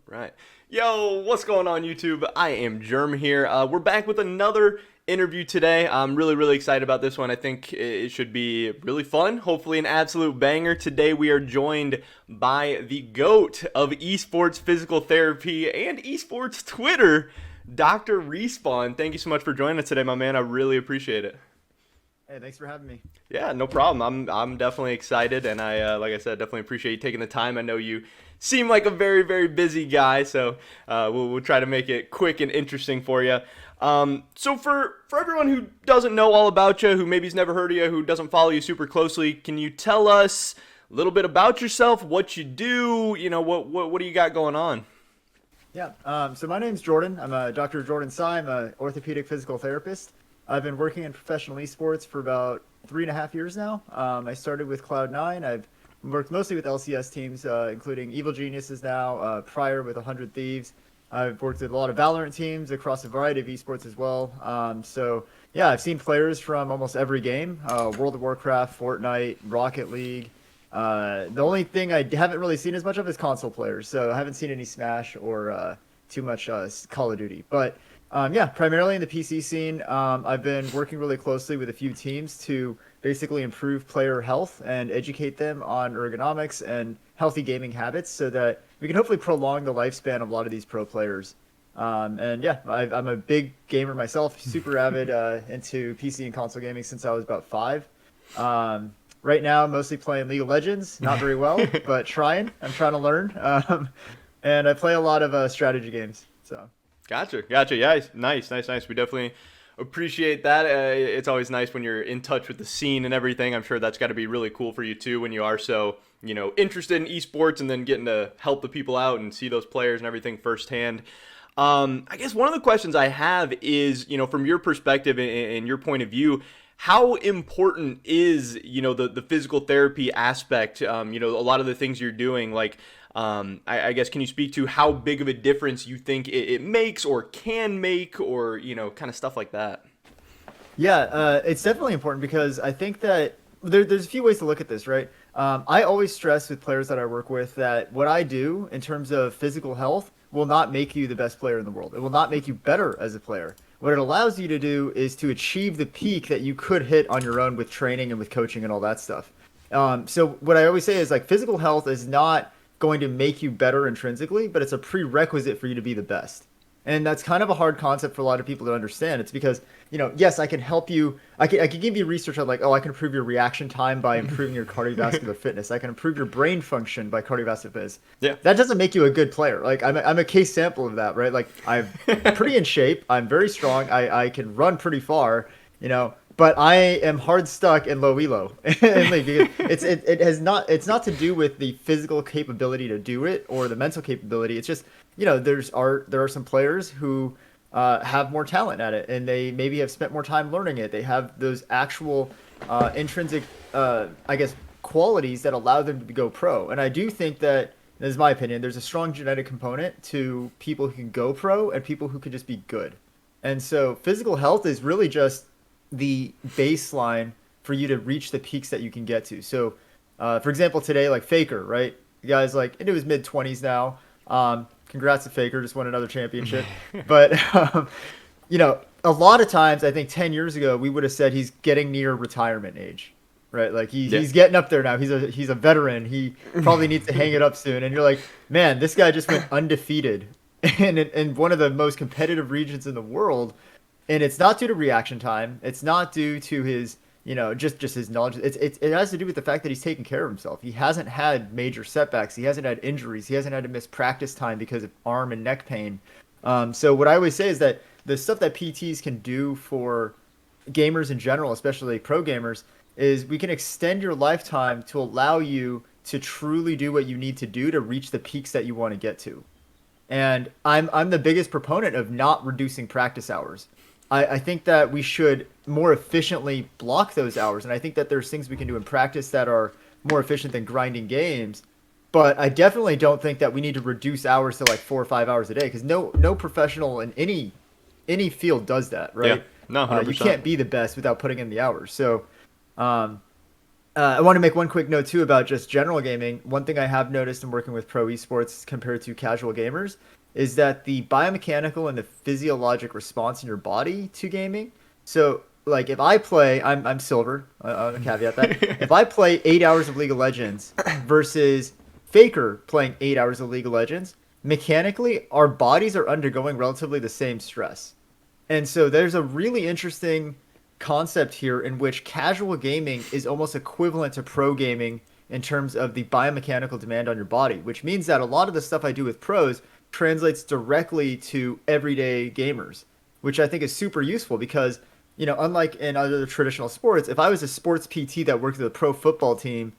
Right. Yo, what's going on, YouTube? I am Germ here. We're back with another interview today. I'm really excited about this one. I think it should be really fun, hopefully an absolute banger. Today we are joined by the GOAT of esports physical therapy and esports Twitter, Dr. Respawn. Thank you so much for joining us today, my man. I really appreciate it. Hey, thanks for having me. Yeah, no problem. I'm definitely excited, and I like I said, definitely appreciate you taking the time. I know you seem like a very busy guy, so we'll try to make it quick and interesting for you. So for everyone who doesn't know all about you, who maybe's never heard of you, who doesn't follow you super closely, can you tell us a little bit about yourself, what you do, what do you got going on? Yeah, so my name's Jordan. I'm a Dr. Jordan Sy. I'm a orthopedic physical therapist. I've been working in professional esports for about 3.5 years now. I started with Cloud9. I've worked mostly with LCS teams, including Evil Geniuses now, prior with 100 Thieves. I've worked with a lot of Valorant teams across a variety of esports as well. So yeah, I've seen players from almost every game, World of Warcraft, Fortnite, Rocket League. The only thing I haven't really seen as much of is console players. So I haven't seen any Smash or too much Call of Duty. But yeah, primarily in the PC scene. I've been working really closely with a few teams to basically improve player health and educate them on ergonomics and healthy gaming habits so that we can hopefully prolong the lifespan of a lot of these pro players. And yeah, I'm a big gamer myself, super avid into PC and console gaming since I was about 5. Right now, I'm mostly playing League of Legends, not very well, but trying. I'm trying to learn. And I play a lot of strategy games. So. Gotcha. Yeah, nice. We definitely appreciate that. It's always nice when you're in touch with the scene and everything. I'm sure that's got to be really cool for you too when you are so, interested in esports and then getting to help the people out and see those players and everything firsthand. I guess one of the questions I have is, from your perspective and your point of view, how important is, the physical therapy aspect, a lot of the things you're doing, like, I guess, can you speak to how big of a difference you think it makes or can make or, kind of stuff like that? Yeah, it's definitely important because I think that there's a few ways to look at this, right? I always stress with players that I work with that what I do in terms of physical health will not make you the best player in the world. It will not make you better as a player. What it allows you to do is to achieve the peak that you could hit on your own with training and with coaching and all that stuff. So what I always say is like physical health is not going to make you better intrinsically, but it's a prerequisite for you to be the best. And that's kind of a hard concept for a lot of people to understand. It's because, yes, I can help you. I can give you research on like, oh, I can improve your reaction time by improving your cardiovascular fitness. I can improve your brain function by cardiovascular fitness. Yeah. That doesn't make you a good player. Like I'm a case sample of that, right? Like I'm pretty in shape. I'm very strong. I can run pretty far, but I am hard stuck in low elo. It's not to do with the physical capability to do it or the mental capability. It's just, there are some players who have more talent at it and they maybe have spent more time learning it. They have those actual intrinsic, I guess, qualities that allow them to go pro. And I do think that, this is my opinion, there's a strong genetic component to people who can go pro and people who can just be good. And so physical health is really just the baseline for you to reach the peaks that you can get to. So, for example, today, like Faker, right? The guy's like into his mid-20s now. Congrats to Faker, just won another championship. But, a lot of times, I think 10 years ago, we would have said he's getting near retirement age, right? Like he's getting up there now. He's a veteran. He probably needs to hang it up soon. And you're like, man, this guy just went undefeated in one of the most competitive regions in the world. And it's not due to reaction time. It's not due to his, just his knowledge. It has to do with the fact that he's taking care of himself. He hasn't had major setbacks. He hasn't had injuries. He hasn't had to miss practice time because of arm and neck pain. So what I always say is that the stuff that PTs can do for gamers in general, especially pro gamers, is we can extend your lifetime to allow you to truly do what you need to do to reach the peaks that you want to get to. And I'm the biggest proponent of not reducing practice hours. I think that we should more efficiently block those hours. And I think that there's things we can do in practice that are more efficient than grinding games. But I definitely don't think that we need to reduce hours to like 4 or 5 hours a day because no professional in any field does that, right? Yeah, no, 100%. You can't be the best without putting in the hours. So I want to make one quick note too about just general gaming. One thing I have noticed in working with pro esports compared to casual gamers is that the biomechanical and the physiologic response in your body to gaming. So, like if I play, I'm silver. I'm gonna caveat that. If I play 8 hours of League of Legends versus Faker playing 8 hours of League of Legends, mechanically our bodies are undergoing relatively the same stress. And so there's a really interesting concept here in which casual gaming is almost equivalent to pro gaming in terms of the biomechanical demand on your body, which means that a lot of the stuff I do with pros translates directly to everyday gamers, which I think is super useful because, unlike in other traditional sports, if I was a sports PT that worked with a pro football team,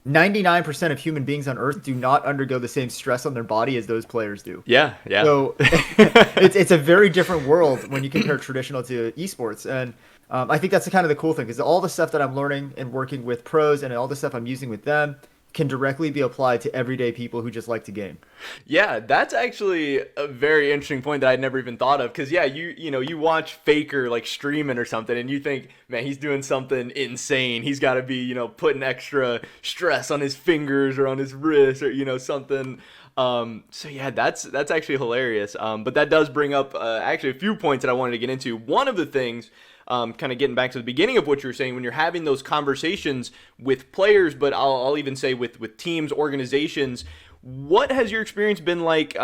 99% of human beings on earth do not undergo the same stress on their body as those players do. Yeah, yeah. So it's a very different world when you compare traditional to esports. And I think that's the cool thing because all the stuff that I'm learning and working with pros and all the stuff I'm using with them can directly be applied to everyday people who just like to game. Yeah, that's actually a very interesting point that I'd never even thought of. Because yeah, you watch Faker like streaming or something, and you think, man, he's doing something insane. He's got to be putting extra stress on his fingers or on his wrist or something. So yeah, that's actually hilarious. But that does bring up actually a few points that I wanted to get into. One of the things, kind of getting back to the beginning of what you were saying, when you're having those conversations with players, but I'll even say with teams, organizations, what has your experience been like,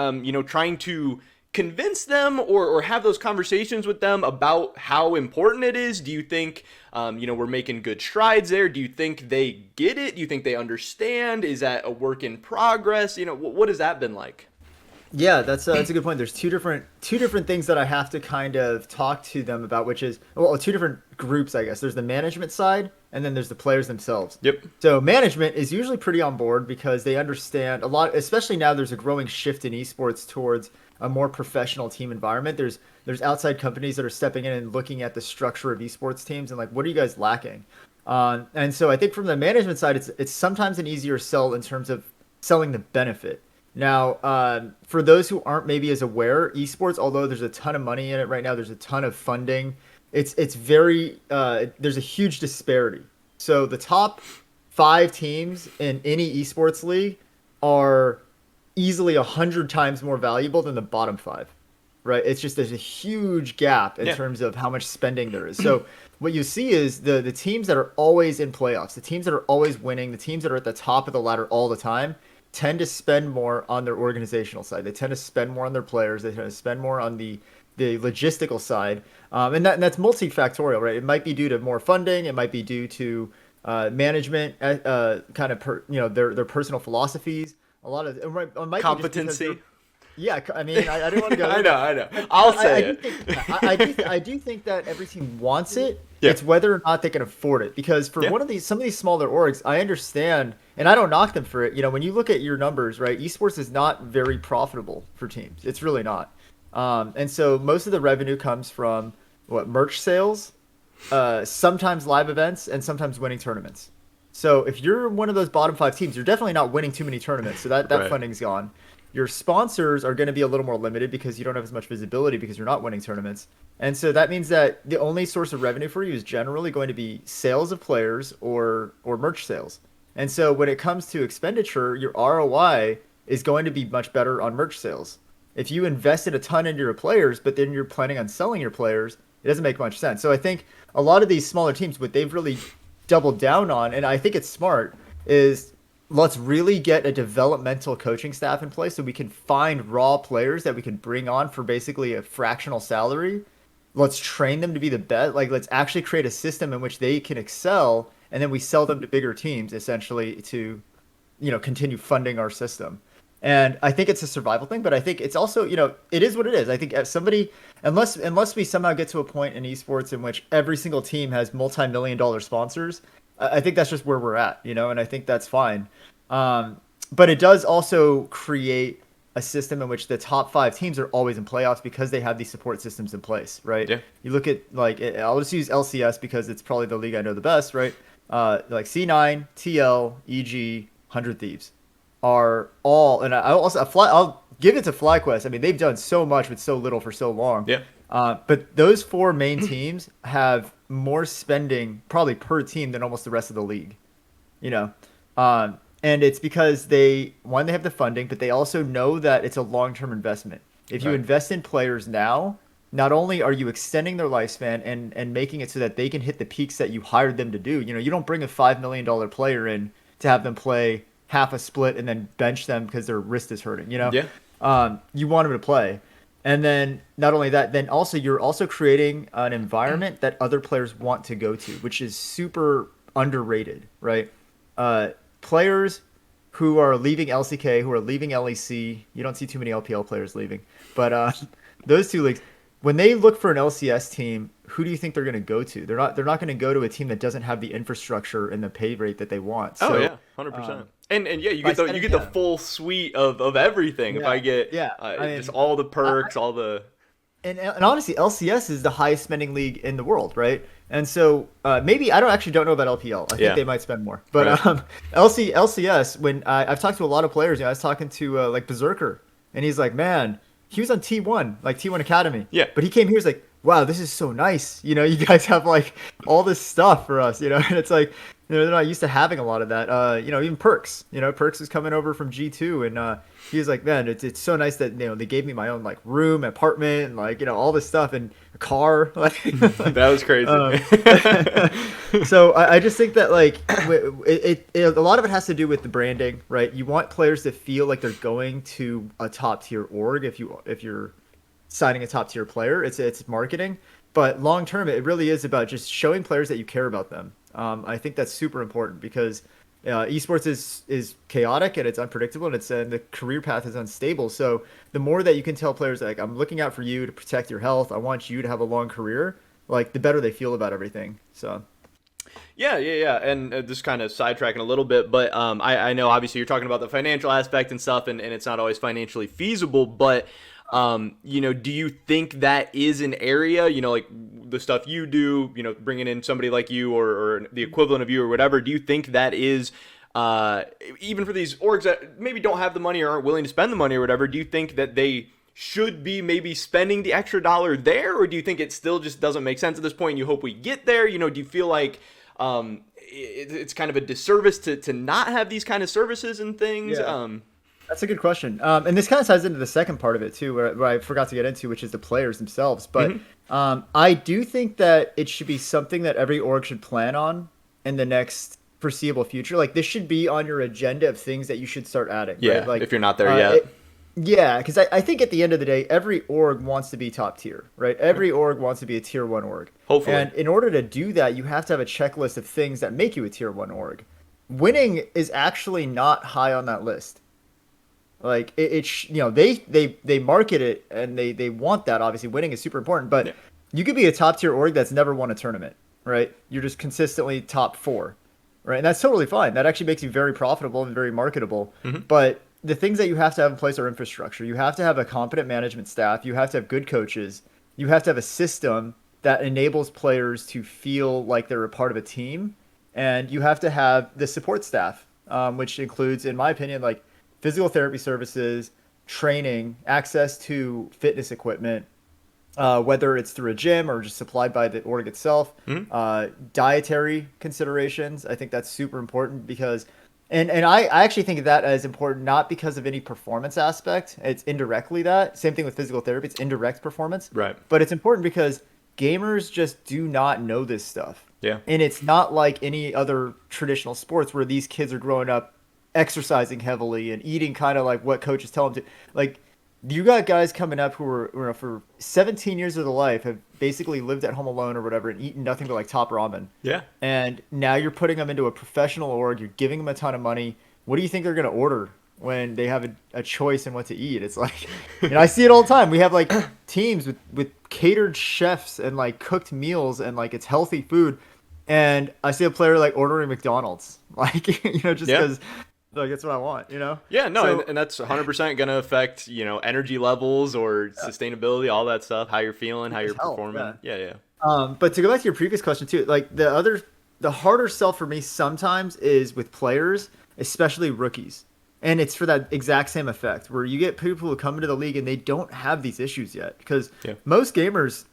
trying to convince them or have those conversations with them about how important it is? Do you think, we're making good strides there? Do you think they get it? Do you think they understand? Is that a work in progress? What has that been like? Yeah, that's a good point. There's two different things that I have to kind of talk to them about, which is two different groups, I guess. There's the management side, and then there's the players themselves. Yep. So management is usually pretty on board because they understand a lot, especially now. There's a growing shift in esports towards a more professional team environment. There's outside companies that are stepping in and looking at the structure of esports teams and like, what are you guys lacking? And so I think from the management side, it's sometimes an easier sell in terms of selling the benefit. Now, for those who aren't maybe as aware, esports, although there's a ton of money in it right now, there's a ton of funding. It's very there's a huge disparity. So the top 5 teams in any esports league are easily 100 times more valuable than the bottom 5, right? It's just there's a huge gap in terms of how much spending there is. So what you see is the teams that are always in playoffs, the teams that are always winning, the teams that are at the top of the ladder all the time tend to spend more on their organizational side. They tend to spend more on their players. They tend to spend more on the logistical side. And that's multifactorial, right? It might be due to more funding. It might be due to management, their personal philosophies. A lot of it might competency. Yeah, I mean, I don't want to go. I know. I'll say it. I do think that every team wants it. Yeah. It's whether or not they can afford it. Because for some of these smaller orgs, I understand, and I don't knock them for it. When you look at your numbers, right, esports is not very profitable for teams. It's really not. And so most of the revenue comes from merch sales, sometimes live events, and sometimes winning tournaments. So if you're one of those bottom 5 teams, you're definitely not winning too many tournaments. So that Right. funding's gone. Your sponsors are going to be a little more limited because you don't have as much visibility because you're not winning tournaments. And so that means that the only source of revenue for you is generally going to be sales of players or merch sales. And so when it comes to expenditure, your ROI is going to be much better on merch sales. If you invested a ton into your players, but then you're planning on selling your players, it doesn't make much sense. So I think a lot of these smaller teams, what they've really doubled down on, and I think it's smart, is let's really get a developmental coaching staff in place so we can find raw players that we can bring on for basically a fractional salary. Let's train them to be the best. Like, let's actually create a system in which they can excel, and then we sell them to bigger teams essentially to, continue funding our system. And I think it's a survival thing, but I think it's also, it is what it is. I think as somebody, unless we somehow get to a point in esports in which every single team has multi-million-dollar sponsors, I think that's just where we're at, and I think that's fine. But it does also create a system in which the top 5 teams are always in playoffs because they have these support systems in place, right? Yeah. You look at, I'll just use LCS because it's probably the league I know the best, right? Like C9, TL, EG, 100 Thieves are all, and I'll give it to FlyQuest. I mean, they've done so much with so little for so long. Yeah. But those 4 main teams have more spending probably per team than almost the rest of the league. you know. And it's because they have the funding, but they also know that it's a long-term investment. If you Right. invest in players now, not only are you extending their lifespan and making it so that they can hit the peaks that you hired them to do. You don't bring a $5 million player in to have them play half a split and then bench them because their wrist is hurting. Yeah. You want them to play. And then not only that, then also you're also creating an environment that other players want to go to, which is super underrated, right? Players who are leaving LCK, who are leaving LEC, you don't see too many LPL players leaving, but those two leagues, when they look for an LCS team, who do you think they're going to go to? They're not going to go to a team that doesn't have the infrastructure and the pay rate that they want. Oh So, yeah, 100%. And yeah, by you setting, get the yeah, full suite of everything. If I yeah, get yeah. I just mean, all the I, perks, all the and honestly, LCS is the highest spending league in the world, right? And so maybe I don't know about LPL. I think yeah, they might spend more, right. but LCS. When I've talked to a lot of players, I was talking to like Berserker, and he's like, man, he was on T1, like T1 Academy, Yeah. but he came here. He's like, wow, this is so nice. You guys have like all this stuff for us, and it's like, they're not used to having a lot of that. Even Perks, Perks is coming over from G2, and he was like, man, it's so nice that they gave me my own like room, apartment, and like all this stuff, and a car. Like, That was crazy. um, so I just think that like a lot of it has to do with the branding, right? You want players to feel like they're going to a top tier org if you're signing a top tier player. It's marketing, but long term, it really is about just showing players that you care about them. I think that's super important because esports is chaotic and it's unpredictable and the career path is unstable. So the more that you can tell players like I'm looking out for you to protect your health, I want you to have a long career, like the better they feel about everything. So Yeah. And just kind of sidetracking a little bit, but I know obviously you're talking about the financial aspect and stuff, and it's not always financially feasible, but do you think that is an area, like the stuff you do, bringing in somebody like you or the equivalent of you or whatever, do you think that is, even for these orgs that maybe don't have the money or aren't willing to spend the money or whatever, do you think that they should be maybe spending the extra dollar there, or do you think it still just doesn't make sense at this point and you hope we get there? Do you feel like it's kind of a disservice to not have these kind of services and things? yeah. That's a good question. And this kind of ties into the second part of it too, where I forgot to get into, which is the players themselves. But I do think that it should be something that every org should plan on in the next foreseeable future. Like this should be on your agenda of things that you should start adding. Yeah, right? Like if you're not there yet. Yeah, because I think at the end of the day, every org wants to be top tier, right? Every org wants to be a tier one org. Hopefully. And in order to do that, you have to have a checklist of things that make you a tier one org. Winning is actually not high on that list. Like they market it and they want that. Obviously, winning is super important, but Yeah. you could be a top tier org that's never won a tournament, right? You're just consistently top four, right? And that's totally fine. That actually makes you very profitable and very marketable. But the things that you have to have in place are infrastructure. You have to have a competent management staff. You have to have good coaches. You have to have a system that enables players to feel like they're a part of a team, and you have to have the support staff, which includes, in my opinion, like physical therapy services, training, access to fitness equipment, whether it's through a gym or just supplied by the org itself. Dietary considerations, I think that's super important because, and I actually think of that as important not because of any performance aspect. It's indirectly that. Same thing with physical therapy. It's indirect performance. Right. But it's important because gamers just do not know this stuff. Yeah. And it's not like any other traditional sports where these kids are growing up exercising heavily and eating kind of like what coaches tell them to. Like, you got guys coming up who are for 17 years of their life have basically lived at home alone or whatever and eaten nothing but like top ramen. Yeah. And now you're putting them into a professional org. You're giving them a ton of money. What do you think they're going to order when they have a choice in what to eat? It's like, I see it all the time. We have like teams with catered chefs and like cooked meals and like it's healthy food. And I see a player like ordering McDonald's, like, just because like that's what I want, Yeah, no, So, and that's 100% going to affect, energy levels or sustainability, all that stuff, how you're feeling, how you're health, performing. Yeah. But to go back to your previous question too, like the harder sell for me sometimes is with players, especially rookies. And it's for that exact same effect where you get people who come into the league and they don't have these issues yet because most gamers,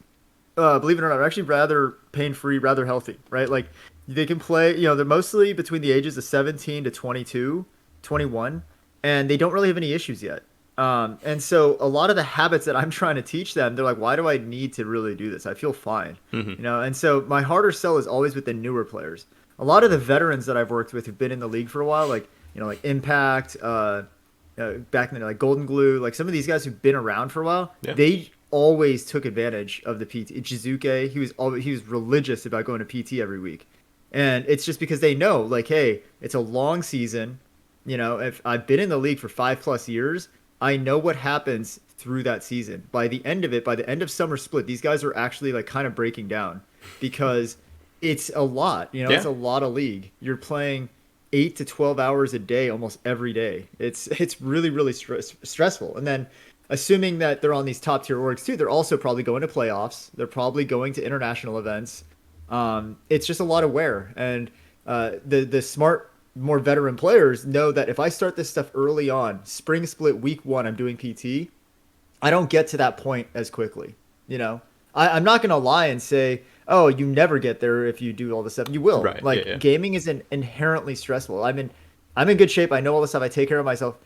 believe it or not, are actually rather pain-free, rather healthy, right? Like They can play, they're mostly between the ages of 17 to 22, 21, and they don't really have any issues yet. And so a lot of the habits that I'm trying to teach them, they're like, why do I need to really do this? I feel fine, Hmm. And so my harder sell is always with the newer players. A lot of the veterans that I've worked with who've been in the league for a while, like, like Impact, back then, like Golden Glue, like some of these guys who've been around for a while, Yeah. they always took advantage of the PT. Jizuke, he was religious about going to PT every week. And it's just because they know, like, hey, it's a long season. If I've been in the league for 5+ years, I know what happens through that season. By the end of it, by the end of summer split, these guys are actually like kind of breaking down because it's a lot. It's Yeah. a lot of league. You're playing 8 to 12 hours a day almost every day. It's really really stressful. And then assuming that they're on these top tier orgs too, they're also probably going to playoffs. They're probably going to international events. It's just a lot of wear, and the smart, more veteran players know that if I start this stuff early on, spring split week one, I'm doing PT. I don't get to that point as quickly. I'm not gonna lie and say, oh, you never get there if you do all this stuff. You will. Right. Yeah. Like Yeah. gaming is inherently stressful. I'm in good shape. I know all this stuff. I take care of myself.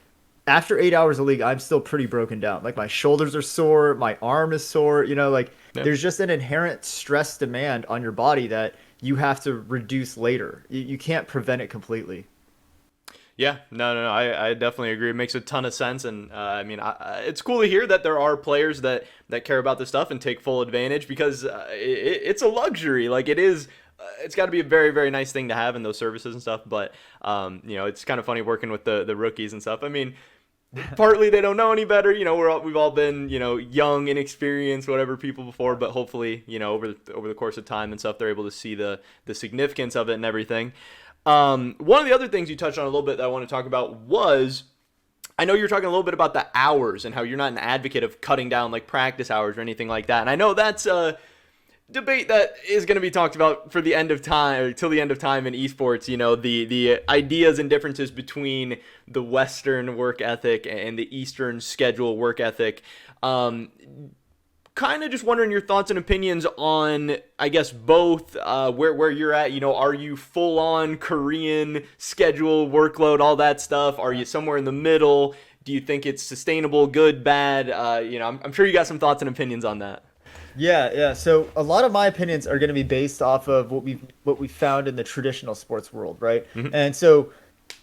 After 8 hours of league, I'm still pretty broken down. Like my shoulders are sore, my arm is sore. Like Yeah. there's just an inherent stress demand on your body that you have to reduce later. You can't prevent it completely. Yeah, no. I definitely agree. It makes a ton of sense, and it's cool to hear that there are players that care about this stuff and take full advantage because it's a luxury. Like it is, it's got to be a very very nice thing to have in those services and stuff. But it's kind of funny working with the rookies and stuff. I mean, partly they don't know any better. We've all been young, inexperienced, whatever people before. But hopefully, over the course of time and stuff, they're able to see the significance of it and everything. One of the other things you touched on a little bit that I want to talk about was I know you're talking a little bit about the hours and how you're not an advocate of cutting down like practice hours or anything like that. And I know that's a debate that is going to be talked about for the end of time or till the end of time in esports. The ideas and differences between the Western work ethic and the Eastern schedule work ethic. Kind of just wondering your thoughts and opinions on, I guess, both where you're at. Are you full on Korean schedule, workload, all that stuff? Are you somewhere in the middle? Do you think it's sustainable, good, bad? I'm sure you got some thoughts and opinions on that. Yeah, yeah. So a lot of my opinions are going to be based off of what we found in the traditional sports world, right? Mm-hmm. And so,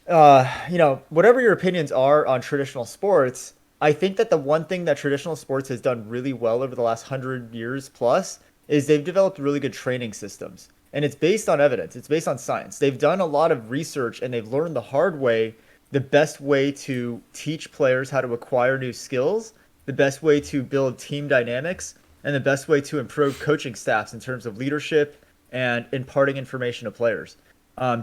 whatever your opinions are on traditional sports, I think that the one thing that traditional sports has done really well over the last 100 years plus is they've developed really good training systems, and it's based on evidence. It's based on science. They've done a lot of research, and they've learned the hard way the best way to teach players how to acquire new skills, the best way to build team dynamics, and the best way to improve coaching staffs in terms of leadership and imparting information to players.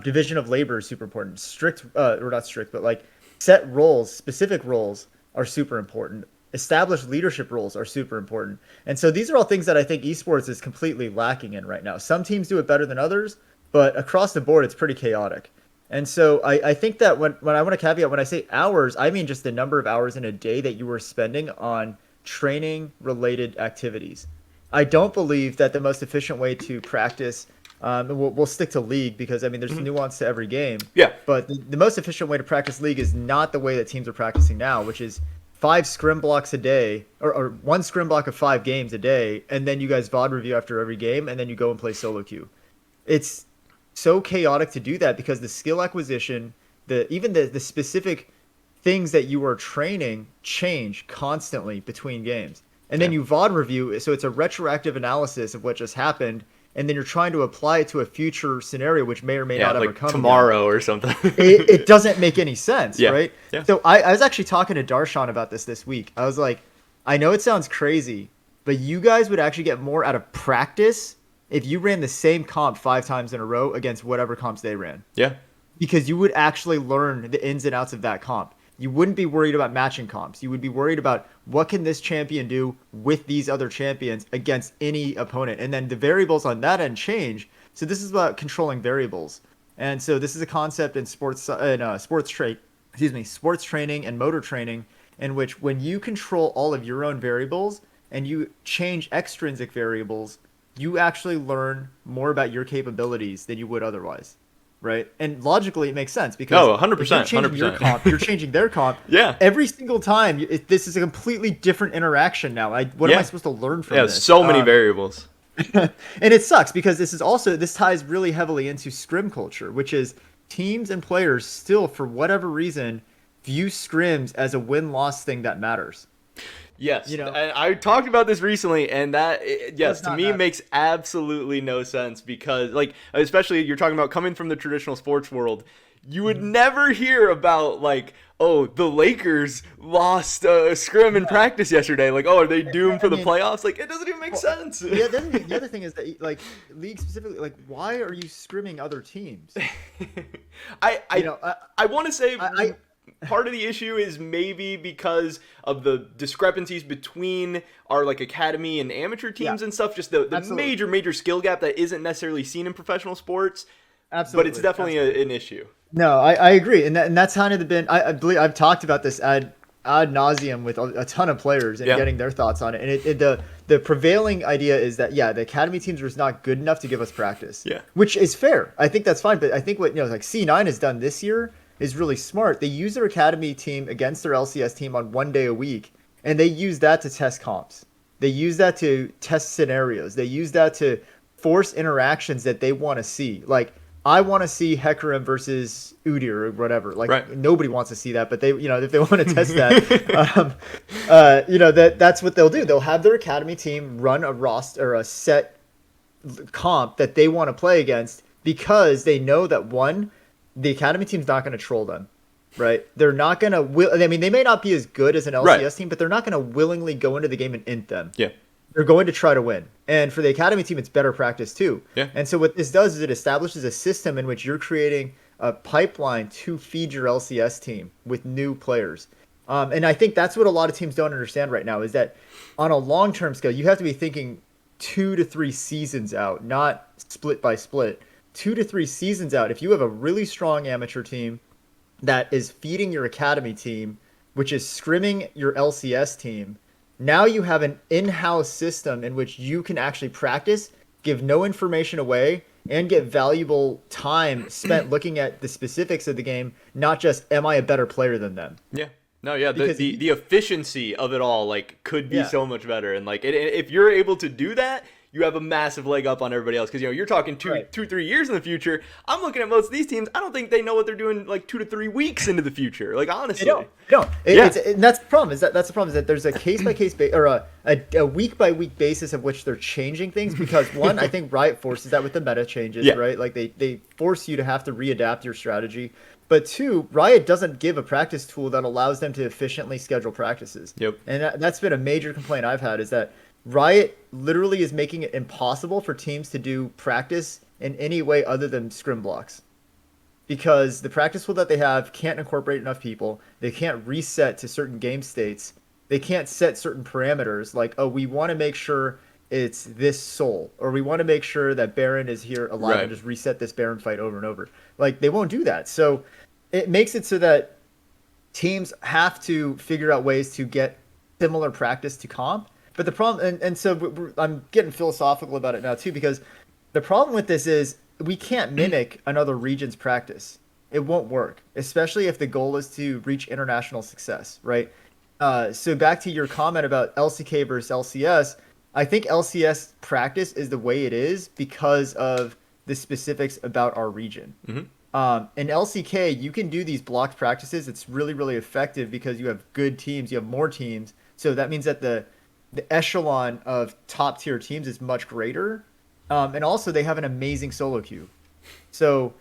Division of labor is super important. Strict, or not strict, but like set roles, specific roles are super important. Established leadership roles are super important. And so these are all things that I think esports is completely lacking in right now. Some teams do it better than others, but across the board, it's pretty chaotic. And so I think that when I want to caveat, when I say hours, I mean just the number of hours in a day that you were spending on training related activities. I don't believe that the most efficient way to practice, and we'll stick to league because I mean there's Mm-hmm. nuance to every game, Yeah. but the most efficient way to practice league is not the way that teams are practicing now, which is 5 scrim blocks a day or one scrim block of 5 games a day, and then you guys VOD review after every game, and then you go and play solo queue. It's so chaotic to do that because the skill acquisition, the specific things that you are training change constantly between games. And then Yeah. you VOD review, so it's a retroactive analysis of what just happened, and then you're trying to apply it to a future scenario which may or may Yeah, not ever like come again. tomorrow or something. It doesn't make any sense, Yeah. right? Yeah. So I was actually talking to Darshan about this week. I was like, I know it sounds crazy, but you guys would actually get more out of practice if you ran the same comp 5 times in a row against whatever comps they ran, Yeah. because you would actually learn the ins and outs of that comp. You wouldn't be worried about matching comps. You would be worried about what can this champion do with these other champions against any opponent. And then the variables on that end change. So this is about controlling variables. And so this is a concept in sports training and motor training, in which when you control all of your own variables and you change extrinsic variables, you actually learn more about your capabilities than you would otherwise, right? And logically, it makes sense because No, if you're 100%, changing your 100%. comp, you're changing their comp. Yeah. Every single time, this is a completely different interaction now. What am I Yeah. supposed to learn from Yeah, this? so many variables. And it sucks because this ties really heavily into scrim culture, which is teams and players still, for whatever reason, view scrims as a win-loss thing that matters. Yes, You know, I talked about this recently, and that does yes, to not me it matter. makes absolutely no sense because, like, especially you're talking about coming from the traditional sports world, you would Mhm. never hear about like, oh, the Lakers lost a scrim in Yeah. practice yesterday. Like, oh, are they Yeah, doomed I for the mean, playoffs? Like, it doesn't even make well, sense. the other thing is that like league specifically, like why are you scrimming other teams? I You I know, I want to say I part of the issue is maybe because of the discrepancies between our like academy and amateur yeah, teams and stuff. Just the absolutely, major skill gap that isn't necessarily seen in professional sports, but it's absolutely, definitely absolutely. an issue. No, I agree, and that's kind of been I believe I've talked about this ad nauseum with a ton of players and Yeah, getting their thoughts on it. And the prevailing idea is that yeah, the academy teams were just not good enough to give us practice, yeah, which is fair. I think that's fine, but I think what like C9 has done this year is really smart. They use their academy team against their LCS team on 1 day a week, and they use that to test comps. They use that to test scenarios. They use that to force interactions that they want to see. Like I want to see Hecarim versus Udyr or whatever. right. Like nobody wants to see that, but they, if they want to test that, that's what they'll do. They'll have their academy team run a roster or a set comp that they want to play against because they know that one, the academy team's not going to troll them, right? They're not going to. I mean, they may not be as good as an Right. LCS team, but they're not going to willingly go into the game and int them. Yeah, They're going to try to win. And for the academy team, it's better practice too. yeah, And so what this does is it establishes a system in which you're creating a pipeline to feed your LCS team with new players. And I think that's what a lot of teams don't understand right now is that on a long-term scale, you have to be thinking 2 to 3 seasons out, not split by split. 2 to 3 seasons out. If you have a really strong amateur team that is feeding your academy team, which is scrimming your LCS team, now you have an in-house system in which you can actually practice, give no information away, and get valuable time spent looking at the specifics of the game, not just am I a better player than them? yeah. No, yeah. The, Because the the efficiency of it all like could be yeah, so much better, and like if you're able to do that, you have a massive leg up on everybody else because you're talking right. 3 years in the future. I'm looking at most of these teams. I don't think they know what they're doing like 2 to 3 weeks into the future. Like They honestly, don't. They don't. yeah, And that's the problem. That's the problem is that there's a case by case or a week by week basis of which they're changing things because one, I think Riot forces that with the meta changes, yeah, right? Like they force you to have to readapt your strategy. But two, Riot doesn't give a practice tool that allows them to efficiently schedule practices. yep, And that's been a major complaint I've had is that Riot literally is making it impossible for teams to do practice in any way other than scrim blocks because the practice tool that they have can't incorporate enough people. They can't reset to certain game states. They can't set certain parameters like, oh, we want to make sure it's this soul, or we want to make sure that Baron is here alive right, and just reset this Baron fight over and over. Like they won't do that. So it makes it so that teams have to figure out ways to get similar practice to comp. But the problem, and so I'm getting philosophical about it now too, because the problem with this is we can't mimic another region's practice. It won't work, especially if the goal is to reach international success, right? So back to your comment about LCK versus LCS, I think LCS practice is the way it is because of the specifics about our region. hmm In LCK, you can do these blocked practices. It's really, really effective because you have good teams, you have more teams. So that means that the echelon of top tier teams is much greater. And also they have an amazing solo queue. So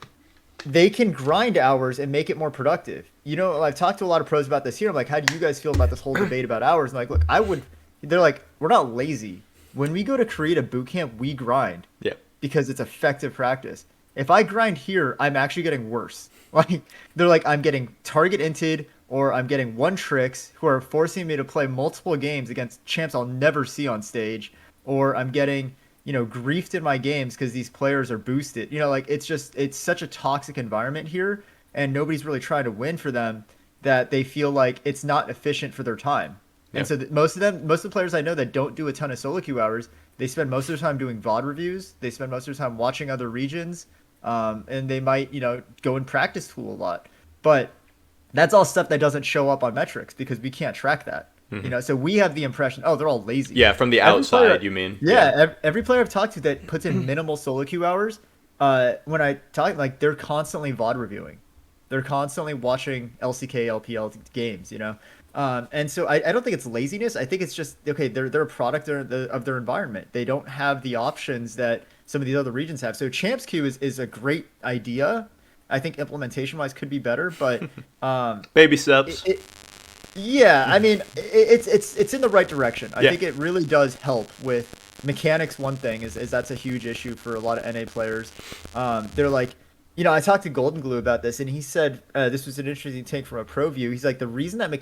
they can grind hours and make it more productive. I've talked to a lot of pros about this here. I'm like, how do you guys feel about this whole debate about hours? And like, look, they're like, we're not lazy. When we go to create a boot camp, we grind yeah, because it's effective practice. If I grind here, I'm actually getting worse. Like they're like, I'm getting target inted or I'm getting one tricks who are forcing me to play multiple games against champs I'll never see on stage, or I'm getting, griefed in my games because these players are boosted. Like it's such a toxic environment here and nobody's really trying to win for them that they feel like it's not efficient for their time. Yeah. And so most of the players I know that don't do a ton of solo queue hours, they spend most of their time doing VOD reviews. They spend most of their time watching other regions, and they might, go and practice tool a lot. But that's all stuff that doesn't show up on metrics because we can't track that. So we have the impression, oh, they're all lazy. Yeah, from the Every player, outside, you mean? Yeah, every player I've talked to that puts in minimal solo queue hours, when I talk, like they're constantly VOD reviewing. They're constantly watching LCK, LPL games, and so I don't think it's laziness. I think it's just, okay, they're a product of their environment. They don't have the options that some of these other regions have. So Champs Queue is a great idea. I think implementation-wise could be better, but baby steps. Yeah, I mean, it's in the right direction. I Yeah. think it really does help with mechanics. One thing is that's a huge issue for a lot of NA players. They're like, I talked to Golden Glue about this, and he said this was an interesting take from a pro view. He's like, the reason that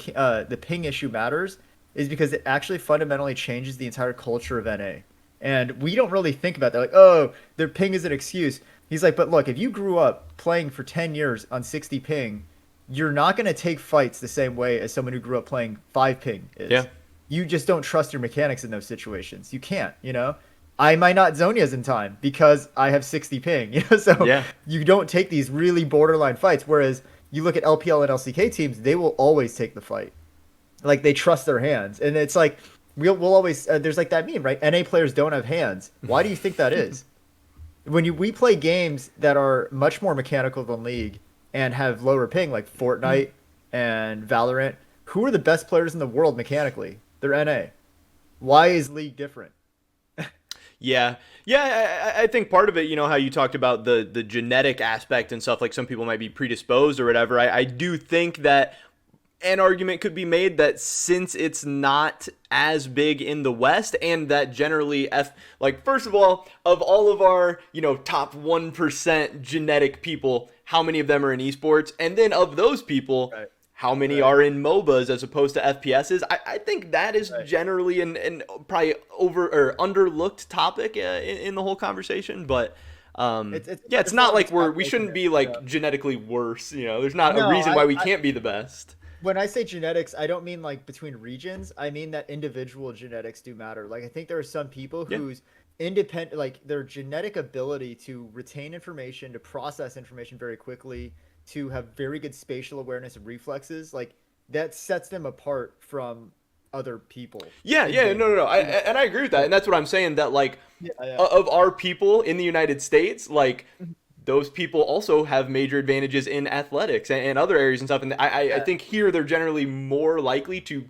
the ping issue matters is because it actually fundamentally changes the entire culture of NA. And we don't really think about that. Like, oh, their ping is an excuse. He's like, but look, if you grew up playing for 10 years on 60 ping, you're not going to take fights the same way as someone who grew up playing 5 ping is. Yeah. You just don't trust your mechanics in those situations. You can't, I might not Zonias in time because I have 60 ping, so Yeah. you don't take these really borderline fights. Whereas you look at LPL and LCK teams, they will always take the fight. Like, they trust their hands. And it's like, we'll always, there's like that meme, right? NA players don't have hands. Why do you think that is? When we play games that are much more mechanical than League and have lower ping, like Fortnite and Valorant, who are the best players in the world mechanically? They're NA. Why is League different? Yeah. I think part of it, how you talked about the genetic aspect and stuff, like some people might be predisposed or whatever. I do think that an argument could be made that since it's not as big in the West, and that generally, first of all of our, top 1% genetic people, how many of them are in esports? And then of those people, Right. how many are in MOBAs as opposed to FPSs? I think that is generally an probably over or underlooked topic in the whole conversation, but it's not like we shouldn't be like genetically worse. There's not a reason why we can't be the best. When I say genetics, I don't mean like between regions. I mean that individual genetics do matter. Like, I think there are some people whose independent, like their genetic ability to retain information, to process information very quickly, to have very good spatial awareness and reflexes, like that sets them apart from other people. No. And I agree with that. And that's what I'm saying, that like of our people in the United States, like those people also have major advantages in athletics and other areas and stuff. And I think here they're generally more likely to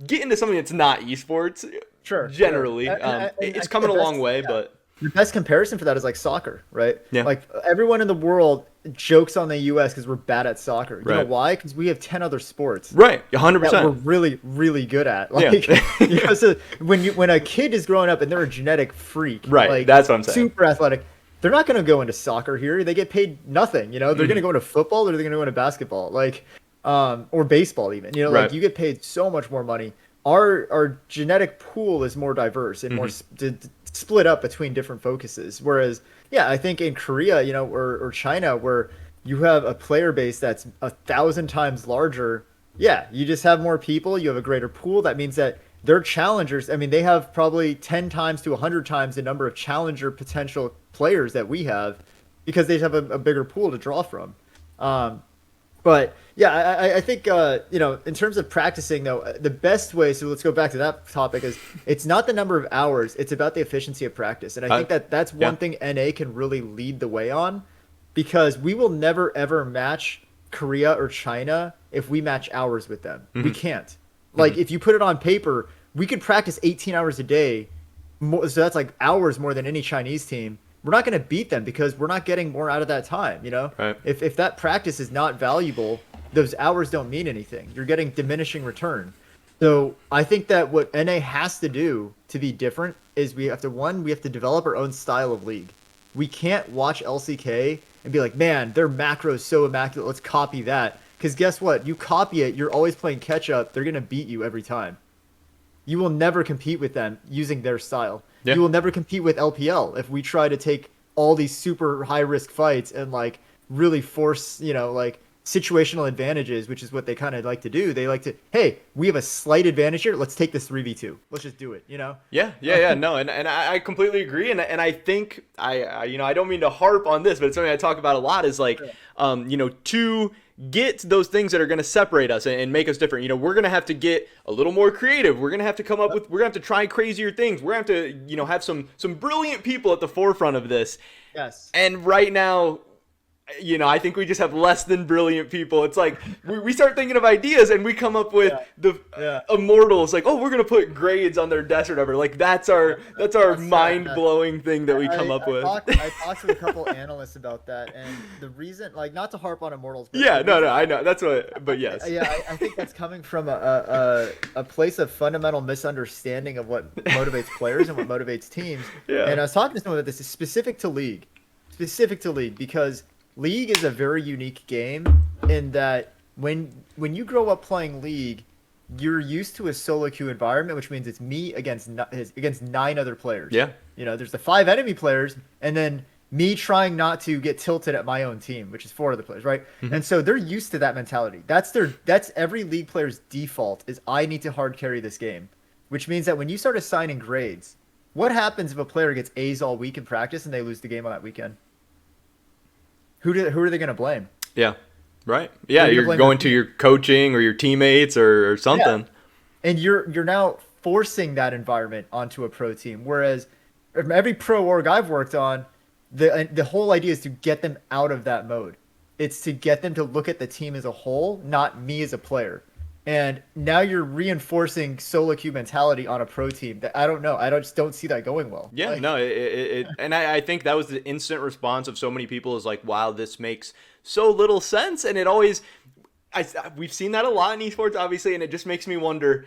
get into something that's not esports. Sure. Generally. And it's coming a long way, but the best comparison for that is like soccer, right? Yeah. Like, everyone in the world jokes on the U.S. because we're bad at soccer. You know why? Because we have 10 other sports. Right, 100%. That we're really, really good at. Like, so when a kid is growing up and they're a genetic freak, right? Like, that's what I'm saying. Super athletic. They're not going to go into soccer here. They get paid nothing. They're going to go into football, or they're going to go into basketball, like, or baseball even. Like, you get paid so much more money. Our genetic pool is more diverse and more split up between different focuses. Whereas, I think in Korea, or China, where you have a player base that's 1,000 times larger, you just have more people. You have a greater pool. That means that their challengers, I mean, they have probably 10 times to 100 times the number of challenger potential players that we have, because they have a bigger pool to draw from. But I think, in terms of practicing, though, the best way, so let's go back to that topic, is it's not the number of hours, it's about the efficiency of practice. And I think that's one thing NA can really lead the way on, because we will never, ever match Korea or China if we match hours with them. We can't. Like, if you put it on paper, we could practice 18 hours a day, so that's like hours more than any Chinese team. We're not going to beat them because we're not getting more out of that time, Right. If that practice is not valuable, those hours don't mean anything. You're getting diminishing return. So I think that what NA has to do to be different is we have to develop our own style of league. We can't watch LCK and be like, man, their macro is so immaculate, let's copy that. Because guess what? You copy it, you're always playing catch up. They're going to beat you every time. You will never compete with them using their style. Yeah. You will never compete with LPL if we try to take all these super high risk fights and like really force, like situational advantages, which is what they kind of like to do. They like to, hey, we have a slight advantage here. Let's take this 3v2. Let's just do it, you know? Yeah. No, and I completely agree, and I think I don't mean to harp on this, but it's something I talk about a lot. Is like, to get those things that are going to separate us and make us different. We're going to have to get a little more creative. We're going to have to come up with. We're going to have to try crazier things. We're going to have to have some brilliant people at the forefront of this. Yes. And right now, I think we just have less than brilliant people. It's like we start thinking of ideas and we come up with the immortals. Like, oh, we're gonna put grades on their desk or whatever. Like that's our mind blowing thing that we come up with. I talked to a couple analysts about that, and the reason, like, not to harp on immortals. But I know that's what. But yes. I think that's coming from a place of fundamental misunderstanding of what motivates players and what motivates teams. Yeah. And I was talking to someone about this. It's specific to League, because League is a very unique game in that when you grow up playing League, you're used to a solo queue environment, which means it's me against 9 other players. Yeah. There's the 5 enemy players, and then me trying not to get tilted at my own team, which is 4 other players, right? Mm-hmm. And so they're used to that mentality. That's every League player's default is I need to hard carry this game, which means that when you start assigning grades, what happens if a player gets A's all week in practice and they lose the game on that weekend? Who are they going to blame? Yeah, right. Yeah, you're going to your coaching or your teammates or something. Yeah. And you're now forcing that environment onto a pro team. Whereas every pro org I've worked on, the whole idea is to get them out of that mode. It's to get them to look at the team as a whole, not me as a player. And now you're reinforcing solo queue mentality on a pro team. That I don't know. I just don't see that going well. Yeah, no, and I think that was the instant response of so many people is like, wow, this makes so little sense. And it always, we've seen that a lot in esports, obviously, and it just makes me wonder,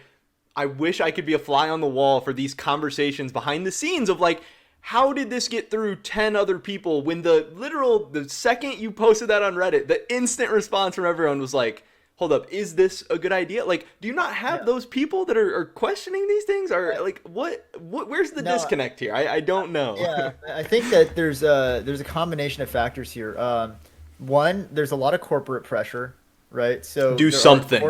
I wish I could be a fly on the wall for these conversations behind the scenes of like, how did this get through 10 other people when the second you posted that on Reddit, the instant response from everyone was like, hold up, is this a good idea? Like, do you not have those people that are questioning these things? Or like, where's the disconnect here? I don't know. Yeah, I think that there's a combination of factors here. One, there's a lot of corporate pressure, right? So do something.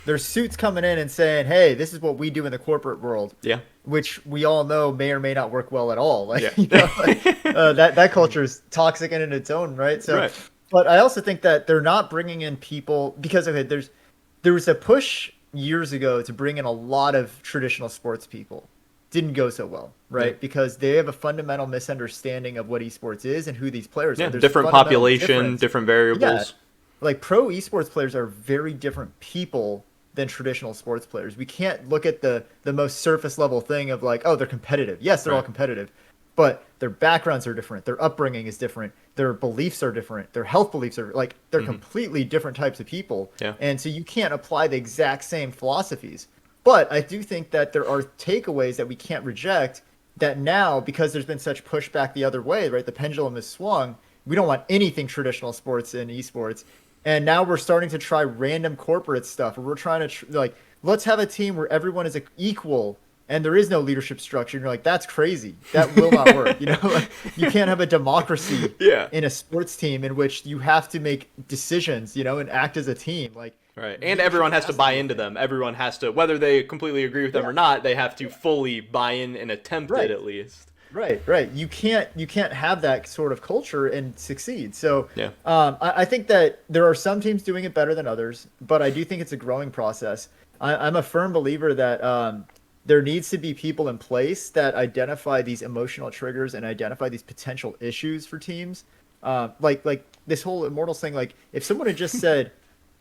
There's suits coming in and saying, hey, this is what we do in the corporate world. Yeah. Which we all know may or may not work well at all. Like, that culture is toxic in its own right. So. Right. But I also think that they're not bringing in people because there was a push years ago to bring in a lot of traditional sports people. Didn't go so well, right? Yeah. Because they have a fundamental misunderstanding of what esports is and who these players are. There's different population, different variables. Yeah. Like pro esports players are very different people than traditional sports players. We can't look at the most surface level thing of like, oh, they're competitive. Yes, they're all competitive. But their backgrounds are different. Their upbringing is different. Their beliefs are different. Their health beliefs are like they're completely different types of people. Yeah. And so you can't apply the exact same philosophies. But I do think that there are takeaways that we can't reject that now, because there's been such pushback the other way, right? The pendulum has swung. We don't want anything traditional sports in esports. And now we're starting to try random corporate stuff, or we're trying to let's have a team where everyone is equal and there is no leadership structure. And you're like, that's crazy. That will not work. Like, you can't have a democracy in a sports team in which you have to make decisions, and act as a team. Like, right. And everyone has to buy into them. Everyone has to, whether they completely agree with them or not, they have to fully buy in and attempt it at least. Right. You can't have that sort of culture and succeed. So I think that there are some teams doing it better than others, but I do think it's a growing process. I'm a firm believer that there needs to be people in place that identify these emotional triggers and identify these potential issues for teams. Like this whole Immortals thing, like if someone had just said,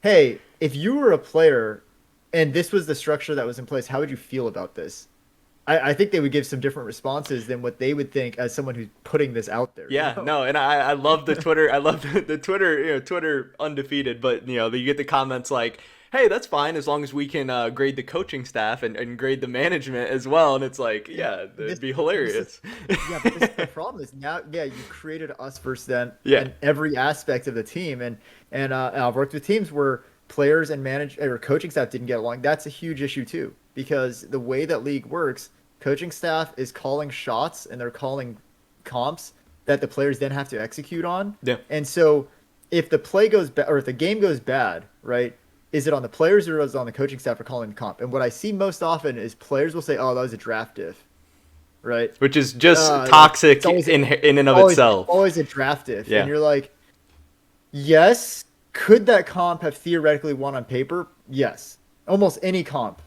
hey, if you were a player and this was the structure that was in place, how would you feel about this? I think they would give some different responses than what they would think as someone who's putting this out there. Yeah, no, and I love the Twitter. I love the Twitter, Twitter undefeated, but you get the comments like, hey, that's fine as long as we can grade the coaching staff and grade the management as well. And it's like, it'd be hilarious. But the problem is now, you created us versus them in every aspect of the team. And I've worked with teams where players and coaching staff didn't get along. That's a huge issue too, because the way that League works, coaching staff is calling shots and they're calling comps that the players then have to execute on. Yeah. And so if the play goes bad or if the game goes bad, right? Is it on the players or is it on the coaching staff for calling the comp? And what I see most often is players will say, "Oh, that was a draft diff," right? Which is just It's toxic always in and of always itself. always a draft diff, Yeah. and you're like, yes, could that comp have theoretically won on paper? Yes, almost any comp,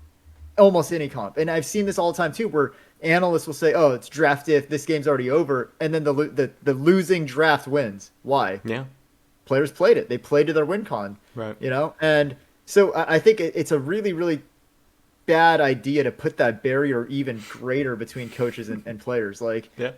and I've seen this all the time too, where analysts will say, "Oh, it's draft diff. This game's already over," and then the losing draft wins. Why? Yeah. Players played it. They played to their win con. Right. And so I think it's a really, really bad idea to put that barrier even greater between coaches and players. Like, Yeah.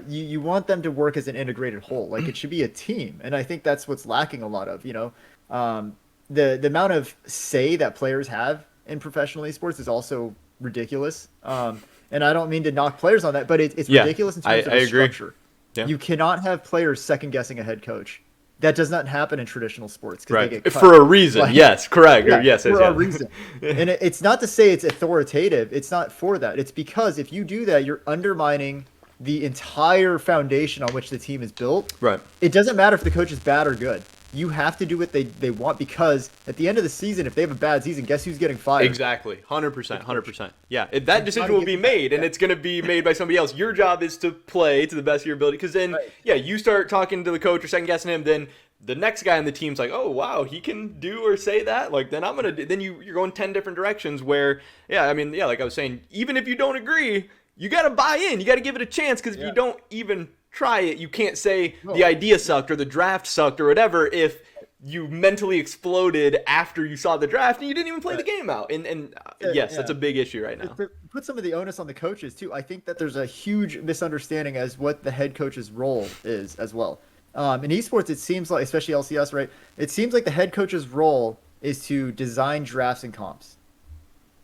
you want them to work as an integrated whole. Like, it should be a team, and I think that's what's lacking a lot of. The amount of say that players have in professional esports is also ridiculous. And I don't mean to knock players on that, but it's ridiculous in terms of I the agree. structure. Yeah. You cannot have players second guessing a head coach. That does not happen in traditional sports because they Right. get cut. For a reason. Like, yes. Correct. yeah, Yes. for yes, a reason. And it's not to say it's authoritative. It's not for that. It's because if you do that, you're undermining the entire foundation on which the team is built. Right. It doesn't matter if the coach is bad or good. You have to do what they want, because at the end of the season, if they have a bad season, guess who's getting fired? Exactly. 100%. 100%. Yeah. That decision will be made, and it's going to be made by somebody else. Your job is to play to the best of your ability, because then, yeah, you start talking to the coach or second guessing him, then the next guy on the team's like, oh, wow, he can do or say that? Like, then you're going 10 different directions where, yeah, I mean, yeah, like I was saying, even if you don't agree, you got to buy in. You got to give it a chance, because if you don't even try it, you can't say the idea sucked or the draft sucked or whatever if you mentally exploded after you saw the draft and you didn't even play the game out. And yes, that's a big issue right now. Put some of the onus on the coaches too. I think that there's a huge misunderstanding as what the head coach's role is as well. In esports, it seems like, especially LCS, right? It seems like the head coach's role is to design drafts and comps.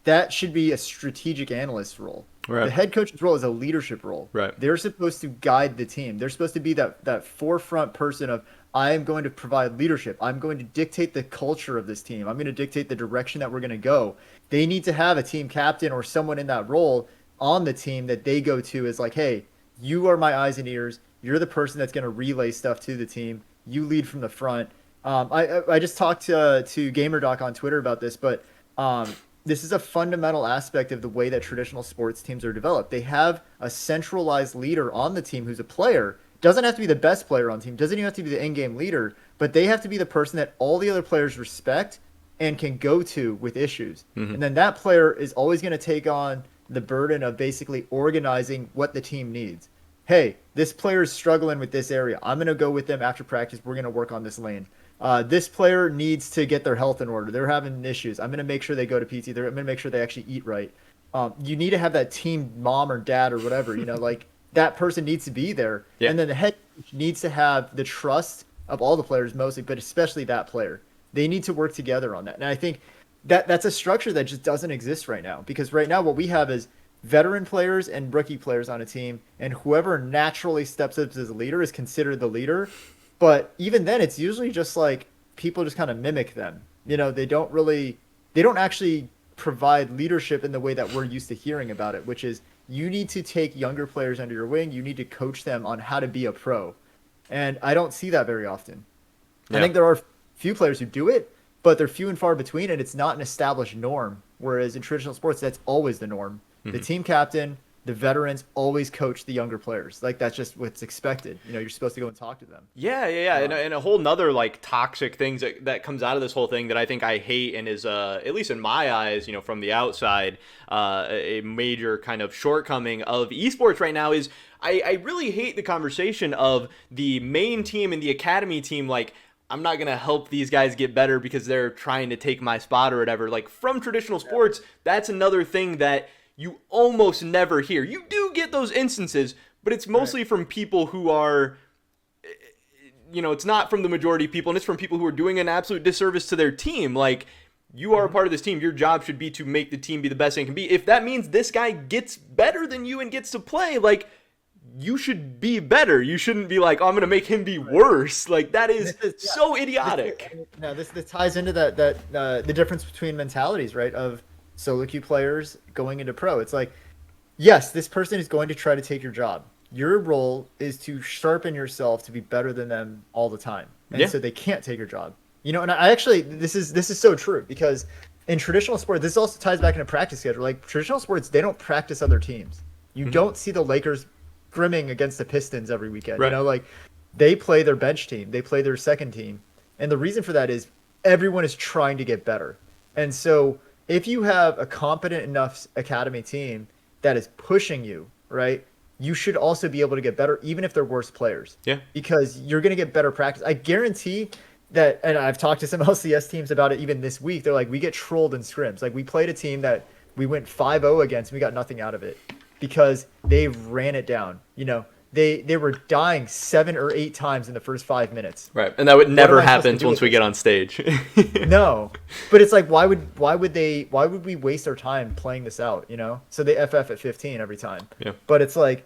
That should be a strategic analyst's role. Right. The head coach's role is a leadership role. Right. They're supposed to guide the team. They're supposed to be that forefront person of, I am going to provide leadership. I'm going to dictate the culture of this team. I'm going to dictate the direction that we're going to go. They need to have a team captain or someone in that role on the team that they go to as like, hey, you are my eyes and ears. You're the person that's going to relay stuff to the team. You lead from the front. I just talked to GamerDoc on Twitter about this, but this is a fundamental aspect of the way that traditional sports teams are developed. They have a centralized leader on the team who's a player. Doesn't have to be the best player on the team. Doesn't even have to be the in-game leader, but they have to be the person that all the other players respect and can go to with issues. Mm-hmm. And then that player is always going to take on the burden of basically organizing what the team needs. Hey, this player is struggling with this area. I'm going to go with them after practice. We're going to work on this lane. This player needs to get their health in order. They're having issues. I'm going to make sure they go to PT. I'm going to make sure they actually eat right. You need to have that team mom or dad or whatever, like that person needs to be there. Yeah. And then the head coach needs to have the trust of all the players mostly, but especially that player. They need to work together on that. And I think that's a structure that just doesn't exist right now, because right now what we have is veteran players and rookie players on a team, and whoever naturally steps up as a leader is considered the leader. But even then, it's usually just like people just kind of mimic them. They don't actually provide leadership in the way that we're used to hearing about it, which is you need to take younger players under your wing. You need to coach them on how to be a pro. And I don't see that very often. Yeah. I think there are few players who do it, but they're few and far between, and it's not an established norm. Whereas in traditional sports, that's always the norm. Mm-hmm. The team captain, the veterans always coach the younger players. Like, that's just what's expected. You're supposed to go and talk to them. Yeah. And a whole nother like toxic things that comes out of this whole thing that I think I hate and is, at least in my eyes, from the outside, a major kind of shortcoming of esports right now is I really hate the conversation of the main team and the academy team. Like, I'm not going to help these guys get better because they're trying to take my spot or whatever. Like, from traditional sports, that's another thing that you almost never hear. You do get those instances, but it's mostly from people who are, it's not from the majority of people, and it's from people who are doing an absolute disservice to their team. Like, you are a part of this team. Your job should be to make the team be the best it can be. If that means this guy gets better than you and gets to play, like, you should be better. You shouldn't be like, oh, I'm going to make him be worse. Like, that is so idiotic. This ties into that the difference between mentalities, right, of solo queue players going into pro. It's like, yes, this person is going to try to take your job. Your role is to sharpen yourself to be better than them all the time. and so they can't take your job. You know, and I actually this is so true because in traditional sports, this also ties back into practice schedule. Like traditional sports, they don't practice other teams. You don't see the Lakers scrimming against the Pistons every weekend. Right. You know, like they play their bench team, they play their second team, and the reason for that is everyone is trying to get better. And so if you have a competent enough academy team that is pushing you, right, you should also be able to get better, even if they're worse players. Yeah. Because you're going to get better practice. I guarantee that, and I've talked to some LCS teams about it even this week. They're like, we get trolled in scrims. Like we played a team that we went 5-0 against, and we got nothing out of it because they ran it down. You know, they were dying 7 or 8 times in the first 5 minutes. Right, and that would never happen once we with get on stage. No, but it's like, why would we waste our time playing this out? You know, so they FF at 15 every time. Yeah. But it's like,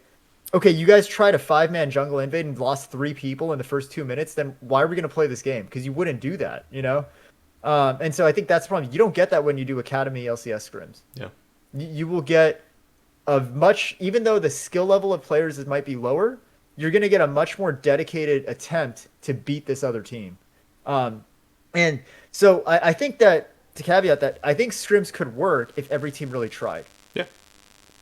okay, you guys tried a 5-man jungle invade and lost 3 people in the first 2 minutes. Then why are we going to play this game? Because you wouldn't do that, you know? And so I think that's the problem. You don't get that when you do Academy LCS scrims. Yeah. You will get a much, even though the skill level of players might be lower, you're going to get a much more dedicated attempt to beat this other team. And so I think that, to caveat that, I think scrims could work if every team really tried. Yeah.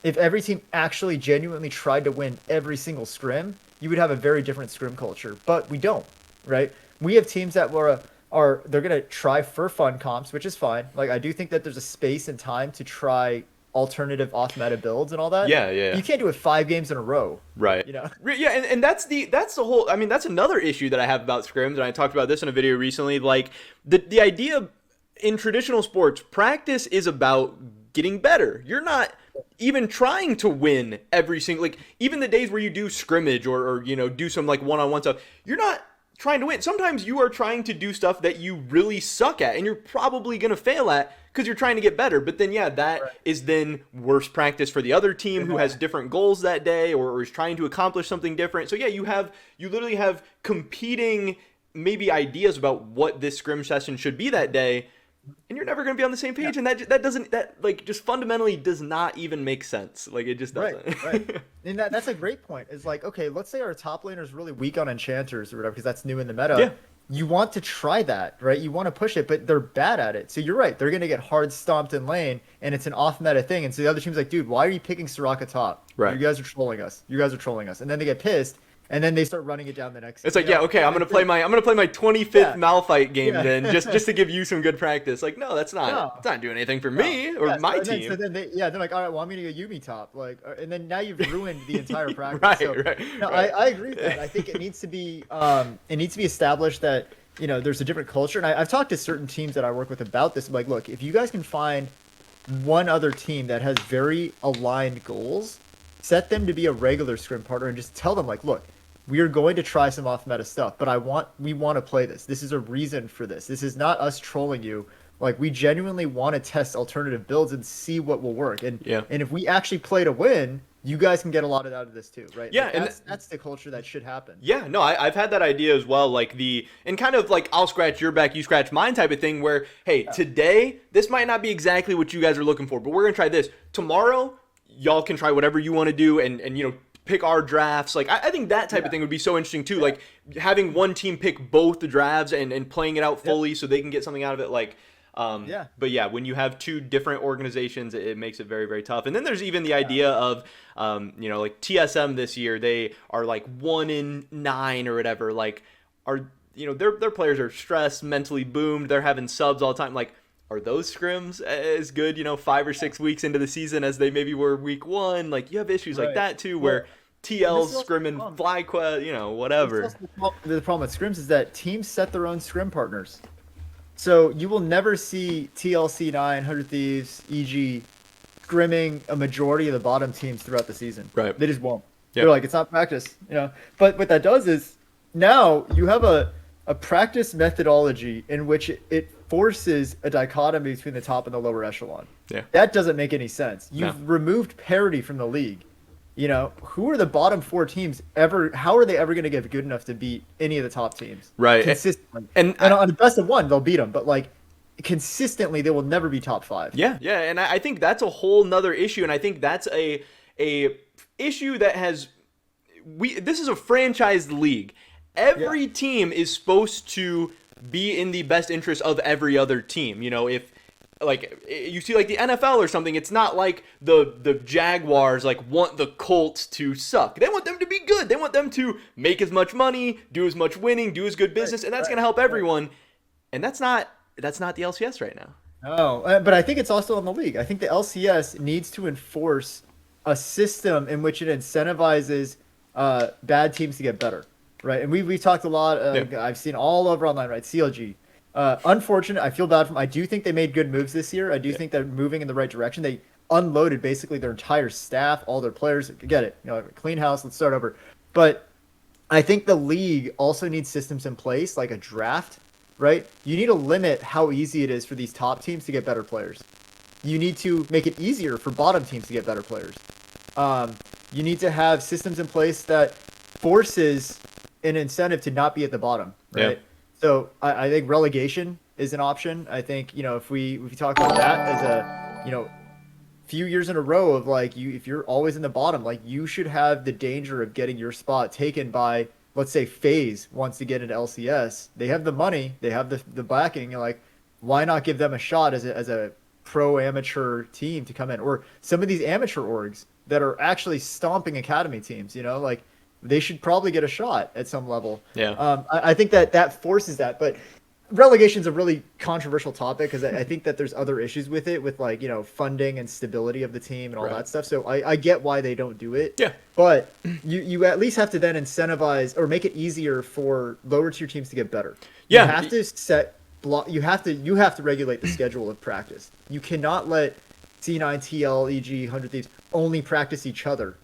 If every team actually genuinely tried to win every single scrim, you would have a very different scrim culture. But we don't, right? We have teams that they're going to try for fun comps, which is fine. Like, I do think that there's a space and time to try alternative off-meta builds and all that. Yeah. You can't do it 5 games in a row. Right. You know? Yeah, and that's the whole, I mean, that's another issue that I have about scrims, and I talked about this in a video recently. Like, the idea in traditional sports, practice is about getting better. You're not even trying to win every single, like, even the days where you do scrimmage or you know, do some like one-on-one stuff, you're not trying to win. Sometimes you are trying to do stuff that you really suck at and you're probably going to fail at because you're trying to get better. But then, yeah, that is then worse practice for the other team who has different goals that day or is trying to accomplish something different. So yeah, you literally have competing maybe ideas about what this scrim session should be that day, and you're never going to be on the same page. And that like just fundamentally does not even make sense. Like it just doesn't. Right. And that's a great point. It's like, okay, let's say our top laner is really weak on enchanters or whatever, because that's new in the meta. Yeah. You want to try that, right? You want to push it, but they're bad at it. So you're right. They're going to get hard stomped in lane, and it's an off-meta thing. And so the other team's like, dude, why are you picking Soraka top? Right. You guys are trolling us. And then they get pissed, and then they start running it down the next. It's like, yeah, okay, I'm gonna play my 25th Malphite game then, just to give you some good practice. Like, no, it's not doing anything for me or my team. So then they're like, all right, well, I'm gonna go Yuumi top, like, and then now you've ruined the entire practice. Right. I agree with that. I think it needs to be established that, you know, there's a different culture. And I've talked to certain teams that I work with about this. I'm like, look, if you guys can find one other team that has very aligned goals, set them to be a regular scrim partner and just tell them, like, look, we are going to try some off-meta stuff, but we want to play this. This is a reason for this. This is not us trolling you. Like, we genuinely want to test alternative builds and see what will work. And if we actually play to win, you guys can get a lot out of this too, right? Yeah, like that's the culture that should happen. Yeah, no, I've had that idea as well, like and kind of like I'll scratch your back, you scratch mine type of thing where, hey, today, this might not be exactly what you guys are looking for, but we're going to try this. Tomorrow, y'all can try whatever you want to do and you know, pick our drafts. Like, I think that type of thing would be so interesting too. Like, having one team pick both the drafts and playing it out fully so they can get something out of it. Like, but yeah, when you have two different organizations, it makes it very, very tough. And then there's even the idea of, you know, like TSM this year, they are like 1-9 or whatever. Like, you know, their players are stressed, mentally boomed. They're having subs all the time. Like, are those scrims as good, you know, 5 or 6 weeks into the season as they maybe were week 1? Like, you have issues like that too, where TL's scrimming FlyQuest, you know, whatever. The problem with scrims is that teams set their own scrim partners. So you will never see TLC9, 100 Thieves, EG, scrimming a majority of the bottom teams throughout the season. Right. They just won't. They're like, it's not practice, you know. But what that does is now you have a practice methodology in which it forces a dichotomy between the top and the lower echelon. Yeah. That doesn't make any sense. You've removed parity from the league. You know, who are the bottom 4 teams ever? How are they ever going to get good enough to beat any of the top teams? Right. Consistently. And on the best of one, they'll beat them. But, like, consistently, they will never be top 5. Yeah. And I think that's a whole nother issue. And I think that's a issue that this is a franchised league. Yeah. every team is supposed to be in the best interest of every other team. If like you see like the NFL or something, it's not like the Jaguars like want the Colts to suck. They want them to be good. They want them to make as much money, do as much winning, do as good Right. business, and that's Right. going to help Right. everyone. And that's not the LCS right now. No, but I think it's also on the league. I think the LCS needs to enforce a system in which it incentivizes bad teams to get better, right? And we talked a lot. Yeah. I've seen all over online, right? CLG. Unfortunate. I feel bad for them. I do think they made good moves this year. I do Yeah. think they're moving in the right direction. They unloaded basically their entire staff, all their players. Get it? Clean house. Let's start over. But I think the league also needs systems in place, like a draft, right? You need to limit how easy it is for these top teams to get better players. You need to make it easier for bottom teams to get better players. Um, you need to have systems in place that forces an incentive to not be at the bottom, right? Yeah. So I think relegation is an option. I think if we talk about that as a few years in a row of like if you're always in the bottom, like you should have the danger of getting your spot taken by, let's say, FaZe wants to get into LCS. They have the money, they have the backing. You're like, why not give them a shot as a pro amateur team to come in, or some of these amateur orgs that are actually stomping academy teams? Like they should probably get a shot at some level. Yeah. I think that forces that, but relegation's a really controversial topic because I think that there's other issues with it, with like funding and stability of the team and all Right. that stuff. So I get why they don't do it. Yeah. But you at least have to then incentivize or make it easier for lower tier teams to get better. Yeah. You have to set block. You have to regulate the schedule of practice. You cannot let C9, TL, EG, 100 Thieves only practice each other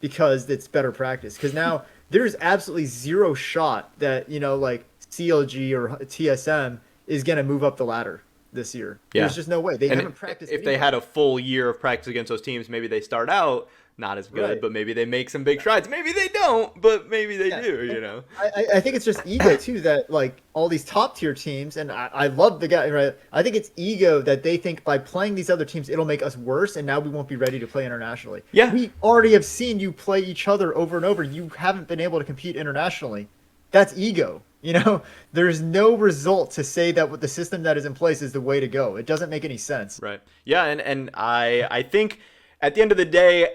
because it's better practice. Because now there's absolutely zero shot that like CLG or TSM is going to move up the ladder this year. Yeah. There's just no way. They And haven't practiced. if they anyway. had a full year of practice against those teams, maybe they start out not as good, Right. but maybe they make some big strides. Maybe they don't, but maybe they Yeah. do. I think it's just ego too, that like all these top tier teams, and I love the guy, right? I think it's ego that they think by playing these other teams it'll make us worse, and now we won't be ready to play internationally. Yeah. We already have seen you play each other over and over. You haven't been able to compete internationally. That's ego. There's no result to say that with the system that is in place is the way to go. It doesn't make any sense. Right. Yeah, and I think at the end of the day,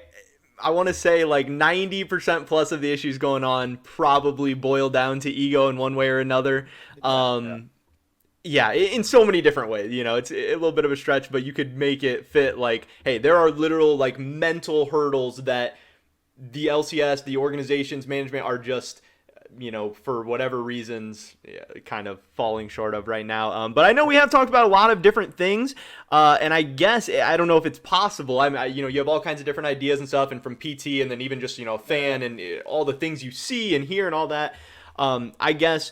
I want to say like 90% plus of the issues going on probably boil down to ego in one way or another. Yeah, in so many different ways. It's a little bit of a stretch, but you could make it fit like, hey, there are literal like mental hurdles that the LCS, the organization's management are just for whatever reasons, kind of falling short of right now. But I know we have talked about a lot of different things, and I guess I don't know if it's possible. You have all kinds of different ideas and stuff, and from PT, and then even just fan and all the things you see and hear and all that. I guess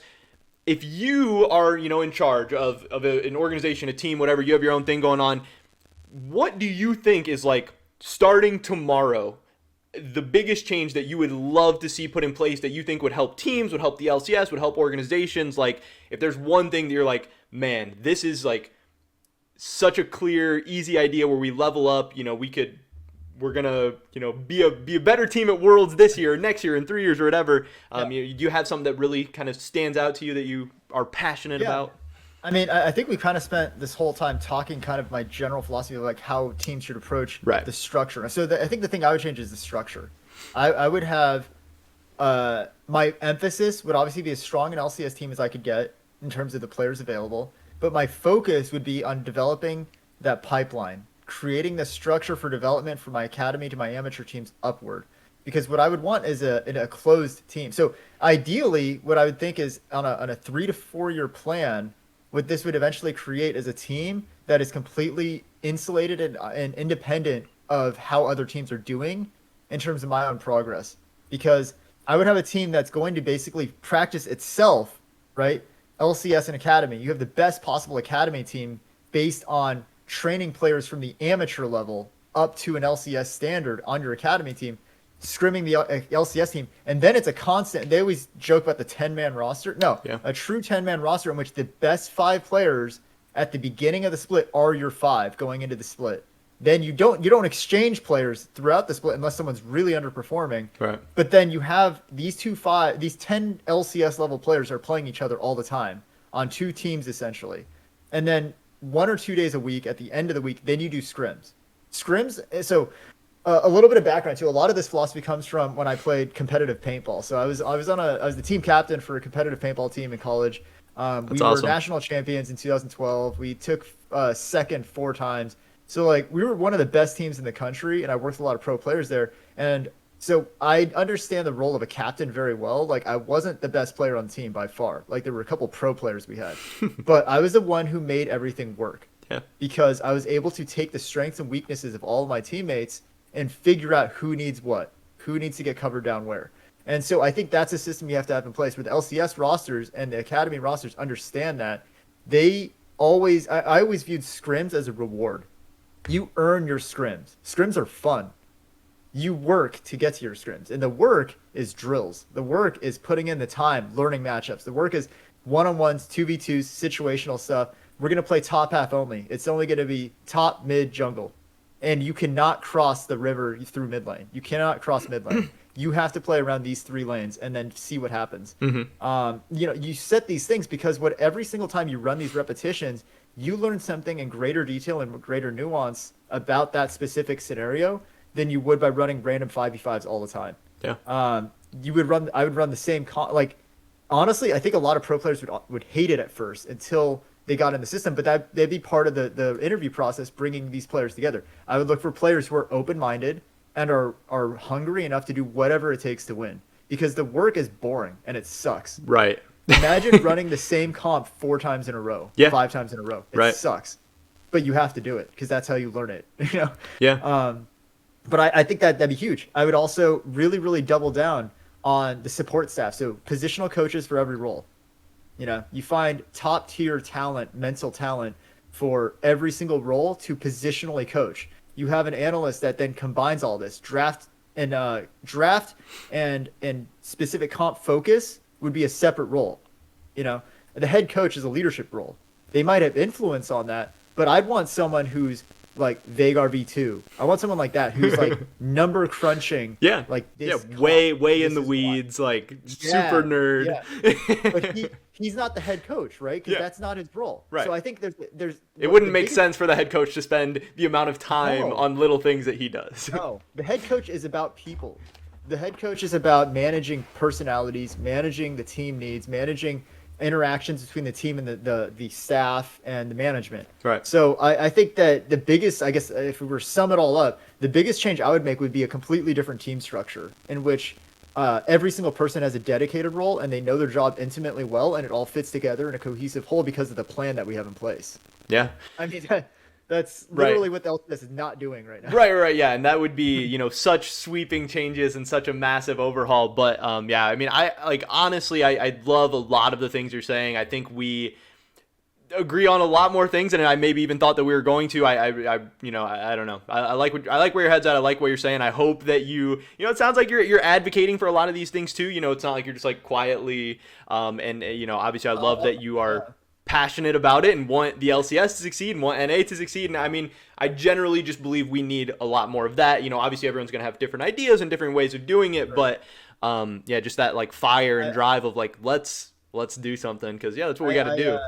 if you are in charge of an organization, a team, whatever, you have your own thing going on. What do you think is like starting tomorrow? The biggest change that you would love to see put in place that you think would help teams, would help the LCS, would help organizations? Like, if there's one thing that you're like, man, this is like such a clear, easy idea where we level up, we're gonna, be a better team at Worlds this year, next year, in 3 years or whatever. Do you have something that really kind of stands out to you that you are passionate about? I mean, I think we kind of spent this whole time talking kind of my general philosophy of like how teams should approach Right. the structure. So I think the thing I would change is the structure. I would have my emphasis would obviously be as strong an LCS team as I could get in terms of the players available, but my focus would be on developing that pipeline, creating the structure for development from my academy to my amateur teams upward. Because what I would want is a closed team. So ideally, what I would think is on a 3 to 4 year plan, what this would eventually create is a team that is completely insulated and independent of how other teams are doing in terms of my own progress. Because I would have a team that's going to basically practice itself, right? LCS and academy. You have the best possible academy team based on training players from the amateur level up to an LCS standard on your academy team, scrimming the LCS team, and then it's a constant. They always joke about the 10-man roster. No, Yeah. a true 10-man roster in which the best 5 players at the beginning of the split are your 5 going into the split. then you don't exchange players throughout the split unless someone's really underperforming. Right. But then you have these 10 LCS level players are playing each other all the time on two teams essentially. And then 1 or 2 days a week at the end of the week, then you do scrims. Scrims. So a little bit of background too. A lot of this philosophy comes from when I played competitive paintball. So I was the team captain for a competitive paintball team in college. We were national champions in 2012. We took second 4 times. So like we were one of the best teams in the country, and I worked with a lot of pro players there. And so I understand the role of a captain very well. Like I wasn't the best player on the team by far. Like there were a couple pro players we had, but I was the one who made everything work. Yeah. Because I was able to take the strengths and weaknesses of all of my teammates and figure out who needs what, who needs to get covered down where. And so I think that's a system you have to have in place where the LCS rosters and the academy rosters understand that. I always viewed scrims as a reward. You earn your scrims. Scrims are fun. You work to get to your scrims. And the work is drills. The work is putting in the time, learning matchups. The work is one-on-ones, 2v2s, situational stuff. We're going to play top half only. It's only going to be top, mid, jungle. And you cannot cross the river through mid lane. You cannot cross mid lane. You have to play around these 3 lanes and then see what happens. You set these things because every single time you run these repetitions, you learn something in greater detail and greater nuance about that specific scenario than you would by running random 5v5s all the time. Yeah. I would run the same honestly, I think a lot of pro players would hate it at first until they got in the system, but that'd be part of the interview process, bringing these players together. I would look for players who are open-minded and are hungry enough to do whatever it takes to win, because the work is boring and it sucks. Right. Imagine running the same comp 4 times in a row, 5 times in a row. It sucks, but you have to do it because that's how you learn it. Yeah. But I think that'd be huge. I would also really, really double down on the support staff. So positional coaches for every role. You find top tier talent, mental talent for every single role to positionally coach. You have an analyst that then combines all this. Draft and specific comp focus would be a separate role. The head coach is a leadership role. They might have influence on that, but I'd want someone who's like Vagar V2. I want someone like that who's like number crunching. Yeah. Like this way in the weeds, like super nerd. Yeah. But he's not the head coach, right? Because that's not his role. Right. So I think there's it wouldn't make sense for the head coach to spend the amount of time on little things that he does. No, the head coach is about people. The head coach is about managing personalities, managing the team needs, managing interactions between the team and the staff and the management. Right. So I think that the biggest, I guess, if we were to sum it all up, the biggest change I would make would be a completely different team structure in which every single person has a dedicated role and they know their job intimately well, and it all fits together in a cohesive whole because of the plan that we have in place. Yeah. I mean, that's literally what the LCS is not doing right now. Right, yeah, and that would be, such sweeping changes and such a massive overhaul. But yeah, I mean, honestly, I love a lot of the things you're saying. I think we agree on a lot more things than I maybe even thought that we were going to. I don't know. I like where your head's at. I like what you're saying. I hope that it sounds like you're advocating for a lot of these things too. It's not like you're just like quietly and obviously I love that you are passionate about it and want the LCS to succeed and want NA to succeed. And I mean, I generally just believe we need a lot more of that. Obviously everyone's going to have different ideas and different ways of doing it, but just that like fire and drive of like, let's do something. Cause that's what we got to do.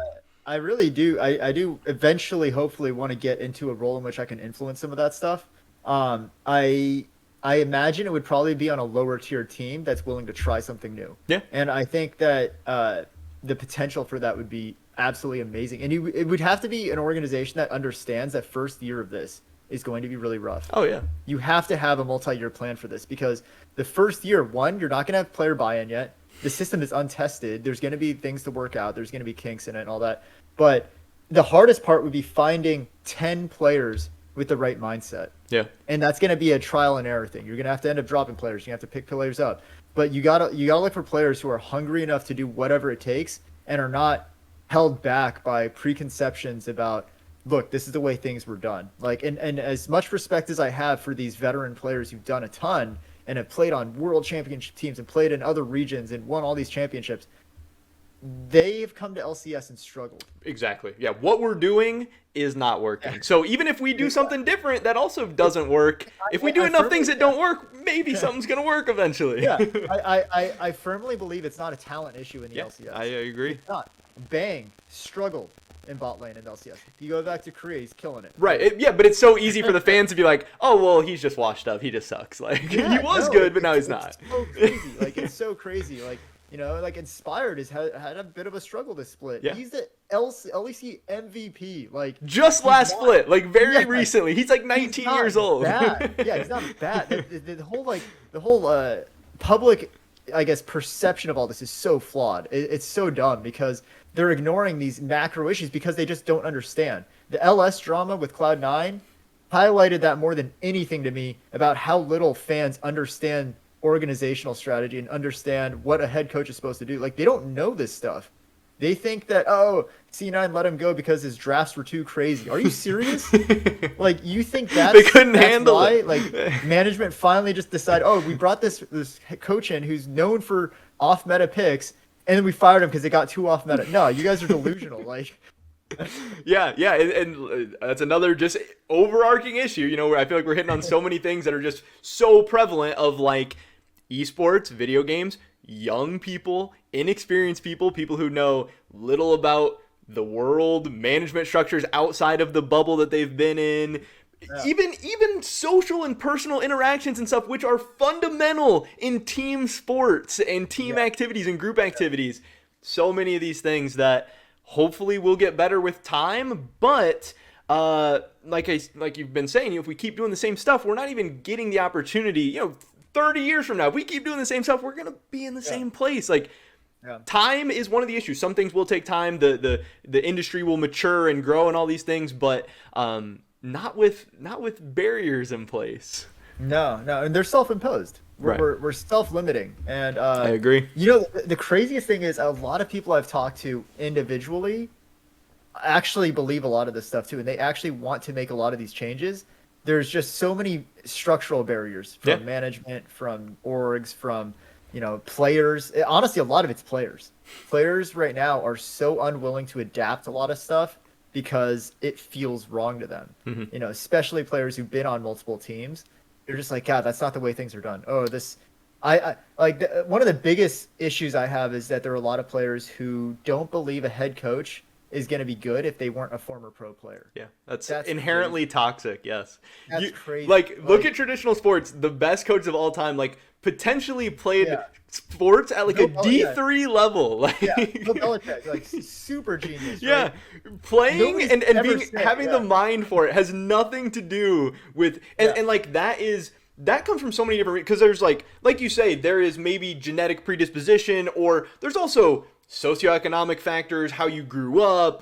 I really do. I do eventually, hopefully want to get into a role in which I can influence some of that stuff. I imagine it would probably be on a lower tier team that's willing to try something new. Yeah. And I think that, the potential for that would be absolutely amazing. And it would have to be an organization that understands that first year of this is going to be really rough. Oh, yeah. You have to have a multi-year plan for this because the first year, you're not going to have player buy-in yet. The system is untested. There's going to be things to work out. There's going to be kinks in it and all that. But the hardest part would be finding 10 players with the right mindset. Yeah. And that's going to be a trial and error thing. You're going to have to end up dropping players. You have to pick players up. But you gotta look for players who are hungry enough to do whatever it takes and are not held back by preconceptions about, look, this is the way things were done. Like, and as much respect as I have for these veteran players who've done a ton and have played on world championship teams and played in other regions and won all these championships, they've come to LCS and struggled. Exactly. Yeah. What we're doing is not working. Yeah. So even if we do something different, that also doesn't work. If we do I enough firmly, things that don't work, maybe something's going to work eventually. yeah, I firmly believe it's not a talent issue in the Yeah, LCS. I agree. It's not. Bang struggled in bot lane in LCS. You go back to Korea, he's killing it. Right. Yeah, but it's so easy for the fans to be like, "Oh, well, he's just washed up. He just sucks." Like Yeah, he was no, good, but now he's not. It's so crazy. Like it's so crazy. Like like Inspired has had a bit of a struggle to split. Yeah. He's the LEC MVP. Like Just last not- split, like very Yeah. recently. He's like he's 19 not years old. bad. Yeah, he's not bad. The whole public, I guess, perception of all this is so flawed. It's so dumb because they're ignoring these macro issues because they just don't understand. The LS drama with Cloud9 highlighted that more than anything to me about how little fans understand organizational strategy and understand what a head coach is supposed to do. Like, they don't know this stuff. They think that, oh, C9 let him go because his drafts were too crazy. Are you serious? Like, you think They couldn't handle why? it. Like, management finally just decided, oh, we brought this coach in who's known for off-meta picks, and then we fired him because they got too off-meta. No, you guys are delusional. Like, Yeah, and that's another just overarching issue, where I feel like we're hitting on so many things that are just so prevalent of like esports, video games, young people, inexperienced people who know little about the world, management structures outside of the bubble that they've been in. Yeah. Even social and personal interactions and stuff, which are fundamental in team sports and team activities and group activities. So many of these things that hopefully will get better with time, but like you've been saying, if we keep doing the same stuff, we're not even getting the opportunity. 30 years from now, if we keep doing the same stuff, we're gonna be in the same place. Like, time is one of the issues. Some things will take time. The industry will mature and grow and all these things, but not with barriers in place. no, and they're self-imposed. Right. We're self-limiting, and I agree. The craziest thing is a lot of people I've talked to individually actually believe a lot of this stuff too, and they actually want to make a lot of these changes. There's just so many structural barriers from management, from orgs, from players. Honestly, a lot of it's players. Players right now are so unwilling to adapt a lot of stuff because it feels wrong to them. Mm-hmm. Especially players who've been on multiple teams. You're just like, God, that's not the way things are done. Oh, I like one of the biggest issues I have is that there are a lot of players who don't believe a head coach is going to be good if they weren't a former pro player. Yeah, that's inherently toxic. Yes, that's crazy. Look at traditional sports. The best coaches of all time, potentially played sports at a D3 level. Bill Belichick, super genius. Yeah, right? playing and said, having the mind for it has nothing to do with and that comes from so many different, because there's like you say, there is maybe genetic predisposition, or there's also socioeconomic factors, how you grew up,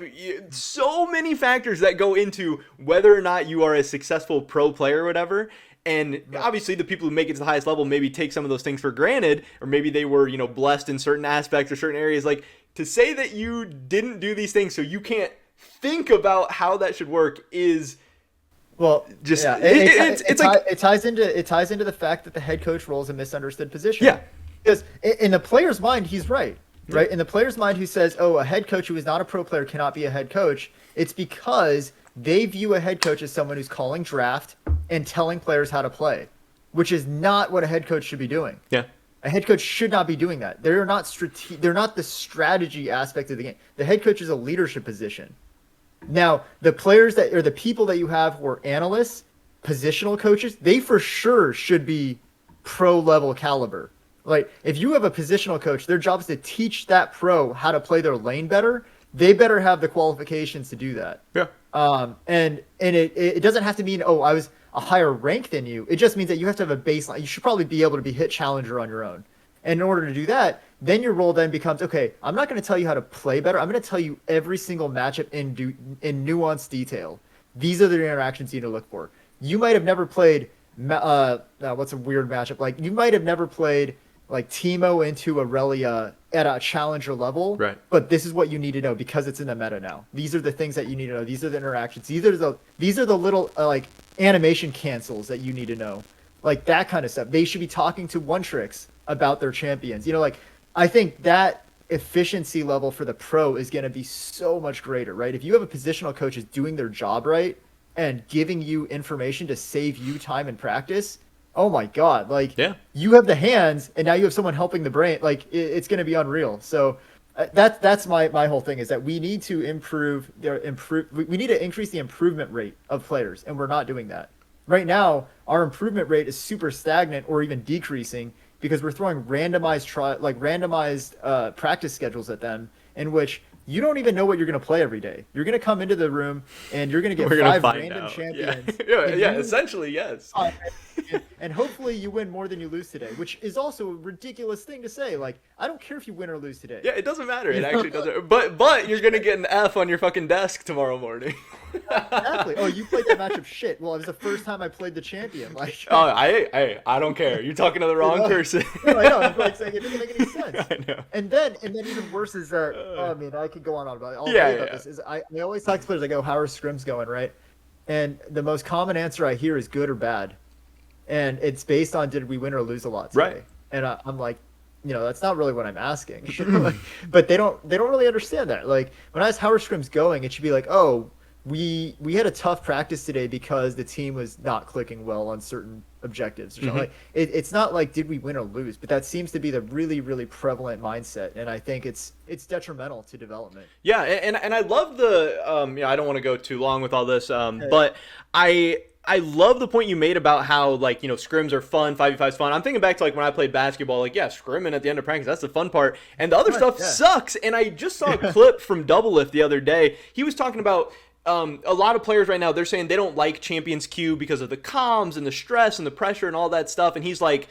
so many factors that go into whether or not you are a successful pro player or whatever. And obviously the people who make it to the highest level maybe take some of those things for granted, or maybe they were, blessed in certain aspects or certain areas. Like, to say that you didn't do these things so you can't think about how that should work is just it ties into the fact that the head coach role is a misunderstood position. Yeah. Because in the player's mind, he's right. Right? In the player's mind who says, oh, a head coach who is not a pro player cannot be a head coach, it's because they view a head coach as someone who's calling draft and telling players how to play, which is not what a head coach should be doing. Yeah. A head coach should not be doing that. They're not the strategy aspect of the game. The head coach is a leadership position. Now, the players the people that you have who are analysts, positional coaches, they for sure should be pro level caliber. Like, if you have a positional coach, their job is to teach that pro how to play their lane better. They better have the qualifications to do that. Yeah. And it doesn't have to mean, oh, I was a higher rank than you. It just means that you have to have a baseline. You should probably be able to be hit challenger on your own. And in order to do that, then your role then becomes, okay, I'm not going to tell you how to play better. I'm going to tell you every single matchup in nuanced detail. These are the interactions you need to look for. You might have never played, what's a weird matchup? Like, you might have never played like Teemo into Aurelia at a challenger level, right? But this is what you need to know because it's in the meta now. These are the things that you need to know. These are the interactions. These are the little animation cancels that you need to know, like that kind of stuff. They should be talking to one tricks about their champions. I think that efficiency level for the pro is going to be so much greater, right? If you have a positional coach who's doing their job right and giving you information to save you time in practice, oh my God, like Yeah. you have the hands and now you have someone helping the brain. Like it's going to be unreal. So that's my whole thing is that we need to we need to increase the improvement rate of players, and we're not doing that. Right now, our improvement rate is super stagnant or even decreasing because we're throwing randomized practice schedules at them in which you don't even know what you're going to play every day. You're going to come into the room and you're going to get We're gonna 5 find random out. champions. Yeah, essentially, yes. And hopefully you win more than you lose today, which is also a ridiculous thing to say. Like, I don't care if you win or lose today. Yeah, it doesn't matter. It actually doesn't. But you're gonna get an F on your fucking desk tomorrow morning. Exactly. Oh, you played that matchup shit. Well, it was the first time I played the champion. Like, Oh, I don't care. You're talking to the wrong person. no, I know. I'm like saying it doesn't make any sense. I know. And then even worse is that I mean I could go on about it all Yeah, day about yeah. this. Is I always talk to players. I go, how are scrims going, right? And the most common answer I hear is good or bad, and it's based on did we win or lose a lot today. Right. And I'm like, that's not really what I'm asking. But they don't really understand that. Like when I ask how are scrims going, it should be like, oh, we had a tough practice today because the team was not clicking well on certain objectives or something. Like it's not like did we win or lose, but that seems to be the really, really prevalent mindset, and I think it's detrimental to development. Yeah, and I love the I don't want to go too long with all this, but I love the point you made about how, like, scrims are fun, 5v5 is fun. I'm thinking back to, like, when I played basketball, like, yeah, scrimming at the end of practice, that's the fun part. And the other stuff sucks. And I just saw a clip from Double Lift the other day. He was talking about a lot of players right now, they're saying they don't like Champions Queue because of the comms and the stress and the pressure and all that stuff. And he's like,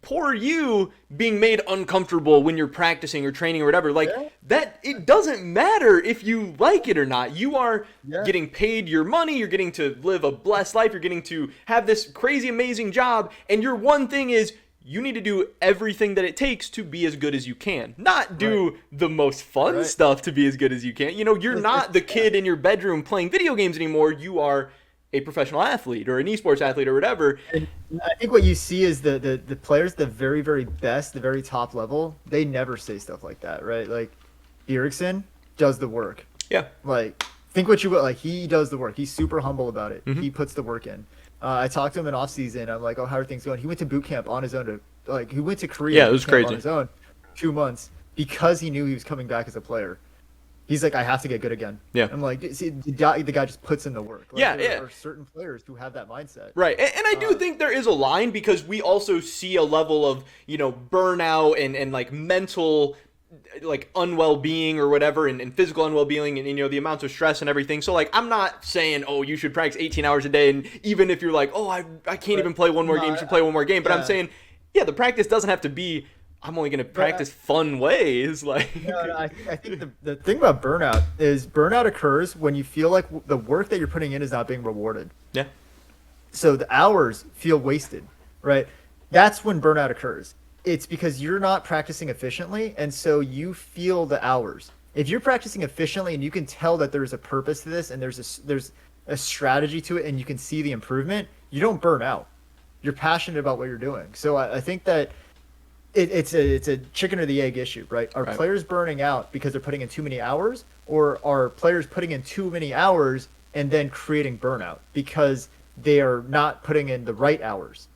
poor you being made uncomfortable when you're practicing or training or whatever. Like that, it doesn't matter if you like it or not. You are getting paid your money. You're getting to live a blessed life. You're getting to have this crazy, amazing job. And your one thing is you need to do everything that it takes to be as good as you can. Not do the most fun stuff to be as good as you can. You're not the kid in your bedroom playing video games anymore. You are a professional athlete or an esports athlete or whatever. And I think what you see is the players, the very, very best, the very top level, they never say stuff like that, right? Like Eriksson does the work. Yeah. Like think what you will. Like he does the work. He's super humble about it. He puts the work in. I talked to him in off season. I'm like, oh, how are things going? He went to boot camp on his own. He went to Korea. Yeah, it was crazy. On his own, 2 months because he knew he was coming back as a player. He's like, I have to get good again. Yeah. I'm like, see, the guy just puts in the work. Like, there are certain players who have that mindset. Right. And I do think there is a line because we also see a level of, burnout and like mental, like unwell being or whatever and physical unwell being and, the amounts of stress and everything. So like, I'm not saying, oh, you should practice 18 hours a day. And even if you're like, oh, I can't even play one more game, you should play one more game. But I'm saying, the practice doesn't have to be, I'm only going to practice fun ways. Like, I think the thing about burnout is burnout occurs when you feel like the work that you're putting in is not being rewarded. Yeah. So the hours feel wasted, right? That's when burnout occurs. It's because you're not practicing efficiently, and so you feel the hours. If you're practicing efficiently and you can tell that there's a purpose to this and there's a strategy to it and you can see the improvement, you don't burn out. You're passionate about what you're doing. So I think that it's a chicken or the egg issue, right? Are players burning out because they're putting in too many hours, or are players putting in too many hours and then creating burnout because they are not putting in the right hours?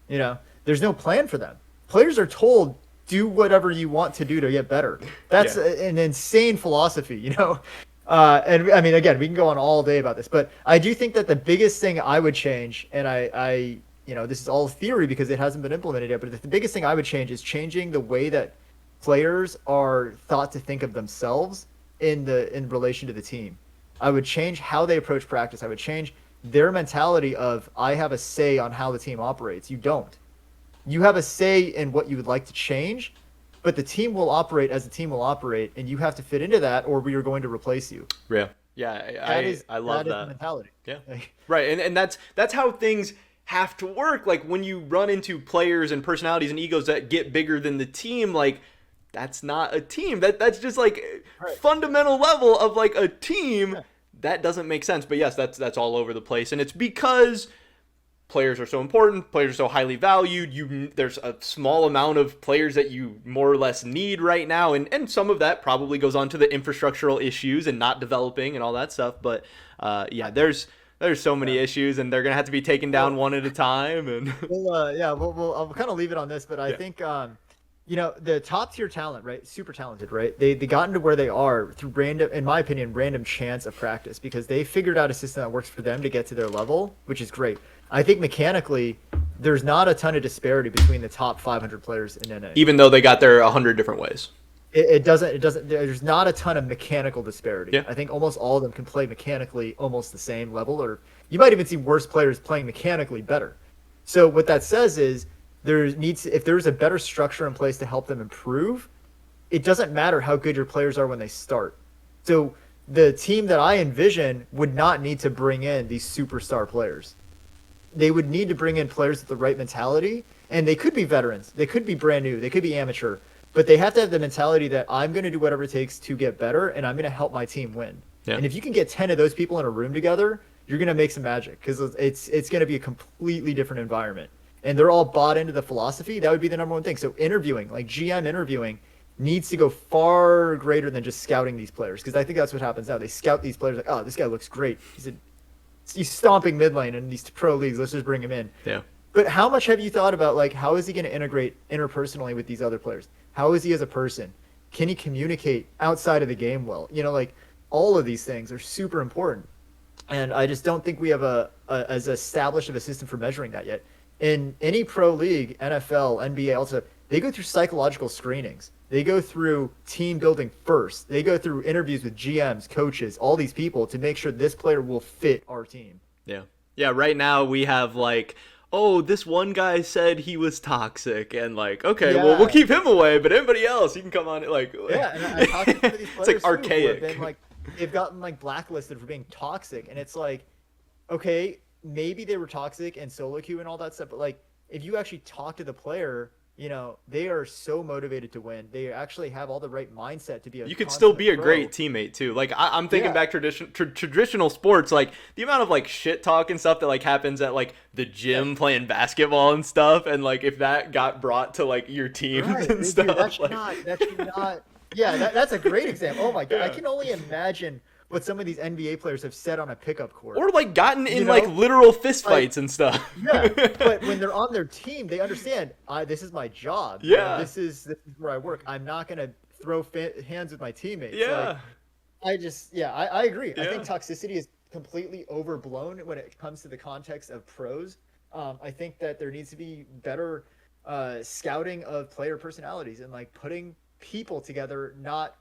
There's no plan for them. Players are told, do whatever you want to do to get better. That's an insane philosophy, And I mean, again, we can go on all day about this, but I do think that the biggest thing I would change, and I this is all theory because it hasn't been implemented yet, but the biggest thing I would change is changing the way that players are thought to think of themselves in relation to the team. I would change how they approach practice. I would change their mentality of, I have a say on how the team operates. You don't. You have a say in what you would like to change, but the team will operate as the team will operate, and you have to fit into that, or we are going to replace you. Yeah. Yeah, I love that. That is the mentality. Yeah. Right, and that's how things have to work. Like when you run into players and personalities and egos that get bigger than the team, like that's not a team. That's just like fundamental level of like a team. That doesn't make sense. But yes, that's all over the place, and it's because players are so important, players are so highly valued. There's a small amount of players that you more or less need right now, and some of that probably goes on to the infrastructural issues and not developing and all that stuff. But yeah, there's so many issues, and they're gonna have to be taken down one at a time. And I'll kind of leave it on this, but I think the top tier talent, right? Super talented, right? They gotten to where they are through random, in my opinion, random chance of practice because they figured out a system that works for them to get to their level, which is great. I think mechanically, there's not a ton of disparity between the top 500 players in NA. Even though they got there 100 different ways. It doesn't. There's not a ton of mechanical disparity. Yeah. I think almost all of them can play mechanically almost the same level, or you might even see worse players playing mechanically better. So what that says is if there's a better structure in place to help them improve, it doesn't matter how good your players are when they start. So the team that I envision would not need to bring in these superstar players. They would need to bring in players with the right mentality, and they could be veterans, they could be brand new, they could be amateur, but they have to have the mentality that I'm going to do whatever it takes to get better, and I'm going to help my team win. Yeah. And if you can get 10 of those people in a room together, you're going to make some magic because it's going to be a completely different environment. And they're all bought into the philosophy. That would be the number one thing. So interviewing, like GM interviewing, needs to go far greater than just scouting these players, because I think that's what happens now. They scout these players like, oh, this guy looks great. He's stomping mid lane in these pro leagues. Let's just bring him in. Yeah. But how much have you thought about, like, how is he going to integrate interpersonally with these other players? How is he as a person? Can he communicate outside of the game well? Like, all of these things are super important. And I just don't think we have as established of a system for measuring that yet. In any pro league, NFL, NBA, also, they go through psychological screenings. They go through team building first. They go through interviews with GMs, coaches, all these people to make sure this player will fit our team. Yeah. Yeah, right now we have like, oh, this one guy said he was toxic, and like, okay, well, we'll keep him away, but anybody else, you can come on. Like, yeah, and I talked to some of these players it's like archaic. Been, like, they've gotten like blacklisted for being toxic, and it's like, okay, maybe they were toxic and solo queue and all that stuff, but like, if you actually talk to the player, they are so motivated to win. They actually have all the right mindset to be you could still be a great teammate too. Like I'm thinking back traditional sports, like the amount of like shit talk and stuff that like happens at like the gym playing basketball and stuff, and like if that got brought to like your teams and stuff. That should not. Yeah, that's a great example. Oh my god, I can only imagine what some of these NBA players have said on a pickup court. Or like gotten in like literal fist fights and stuff. Yeah, but when they're on their team, they understand, this is my job. Yeah. This is where I work. I'm not going to throw hands with my teammates. Yeah. I agree. Yeah. I think toxicity is completely overblown when it comes to the context of pros. I think that there needs to be better scouting of player personalities and like putting people together, not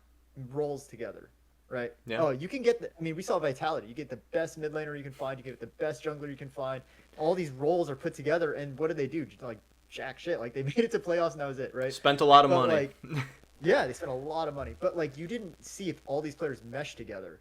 roles together. Right. Yeah. Oh, you can get we saw Vitality. You get the best mid laner you can find. You get the best jungler you can find. All these roles are put together, and what do? Like jack shit. Like they made it to playoffs, and that was it, right? Spent a lot of money. Like, yeah, they spent a lot of money. But like you didn't see if all these players mesh together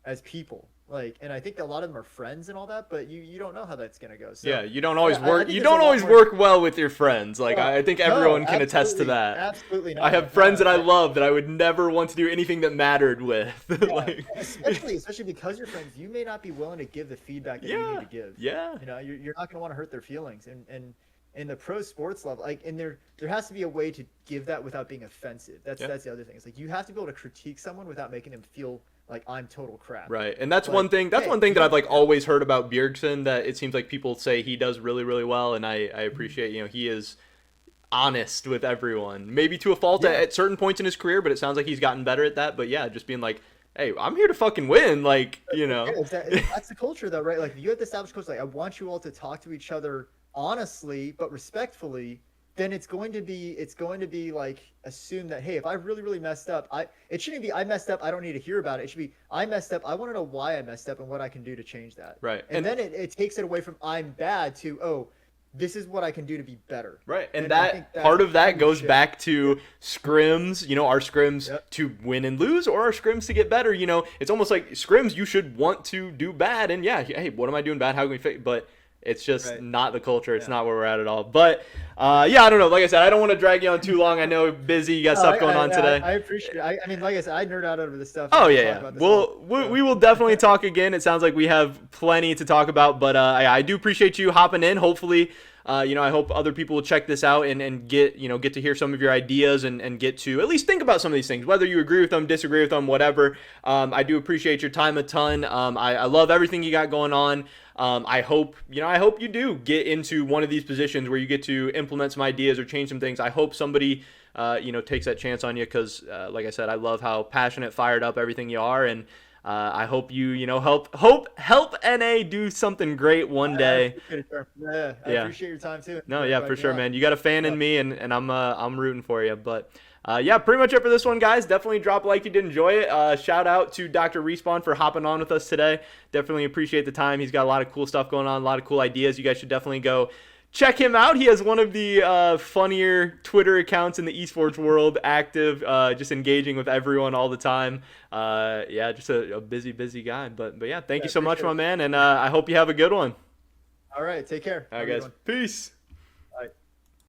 as people. Like, and I think that a lot of them are friends and all that, but you don't know how that's gonna go. So, yeah, you don't always work. You don't always work well with your friends. Like I think everyone can attest to that. Absolutely not. I have friends that I love that I would never want to do anything that mattered with. Like, especially because you're friends, you may not be willing to give the feedback that you need to give. Yeah. You're not gonna want to hurt their feelings, and in the pro sports level, like, and there has to be a way to give that without being offensive. That's the other thing. It's like you have to be able to critique someone without making them feel like I'm total crap. Right. And that's one thing that I've like always heard about Bjergsen, that it seems like people say he does really, really well, and I appreciate, he is honest with everyone. Maybe to a fault at certain points in his career, but it sounds like he's gotten better at that. But yeah, just being like, hey, I'm here to fucking win, like, That's the culture though, right? Like you have to establish culture, like I want you all to talk to each other honestly but respectfully. Then it's going to be like assume that, hey, if I really, really messed up, it shouldn't be I messed up, I don't need to hear about it. It should be I messed up, I want to know why I messed up and what I can do to change that. Right. And then it takes it away from I'm bad to, oh, this is what I can do to be better. Right. And that part of that goes back to scrims, our scrims to win and lose, or our scrims to get better. It's almost like scrims, you should want to do bad, and hey, what am I doing bad? How can we fix? But It's just Right. not the culture. It's Yeah. not where we're at all. But yeah, I don't know. Like I said, I don't want to drag you on too long. I know busy. You got No, stuff going on yeah, today. I appreciate it. I mean, like I said, I nerd out over this stuff. Oh and yeah, talk yeah. about this Well, all, we will definitely talk again. It sounds like we have plenty to talk about, but I do appreciate you hopping in. Hopefully, I hope other people will check this out and get to hear some of your ideas and get to at least think about some of these things, whether you agree with them, disagree with them, whatever. I do appreciate your time a ton. I love everything you got going on. I hope you do get into one of these positions where you get to implement some ideas or change some things. I hope somebody takes that chance on you because, like I said, I love how passionate, fired up everything you are, and I hope you help NA do something great one day. I appreciate it, sir. Yeah, I Yeah. appreciate your time too. No, yeah, for sure, Yeah. man. You got a fan in me, and I'm rooting for you. But yeah, pretty much it for this one, guys. Definitely drop a like if you did enjoy it. Shout out to Dr. Respawn for hopping on with us today. Definitely appreciate the time. He's got a lot of cool stuff going on, a lot of cool ideas. You guys should definitely go check him out. He has one of the funnier Twitter accounts in the esports world, active, just engaging with everyone all the time. Yeah, just a busy guy. But yeah, thank you so much, my man, and I hope you have a good one. All right, take care. All right, Have a good guys. one. Peace.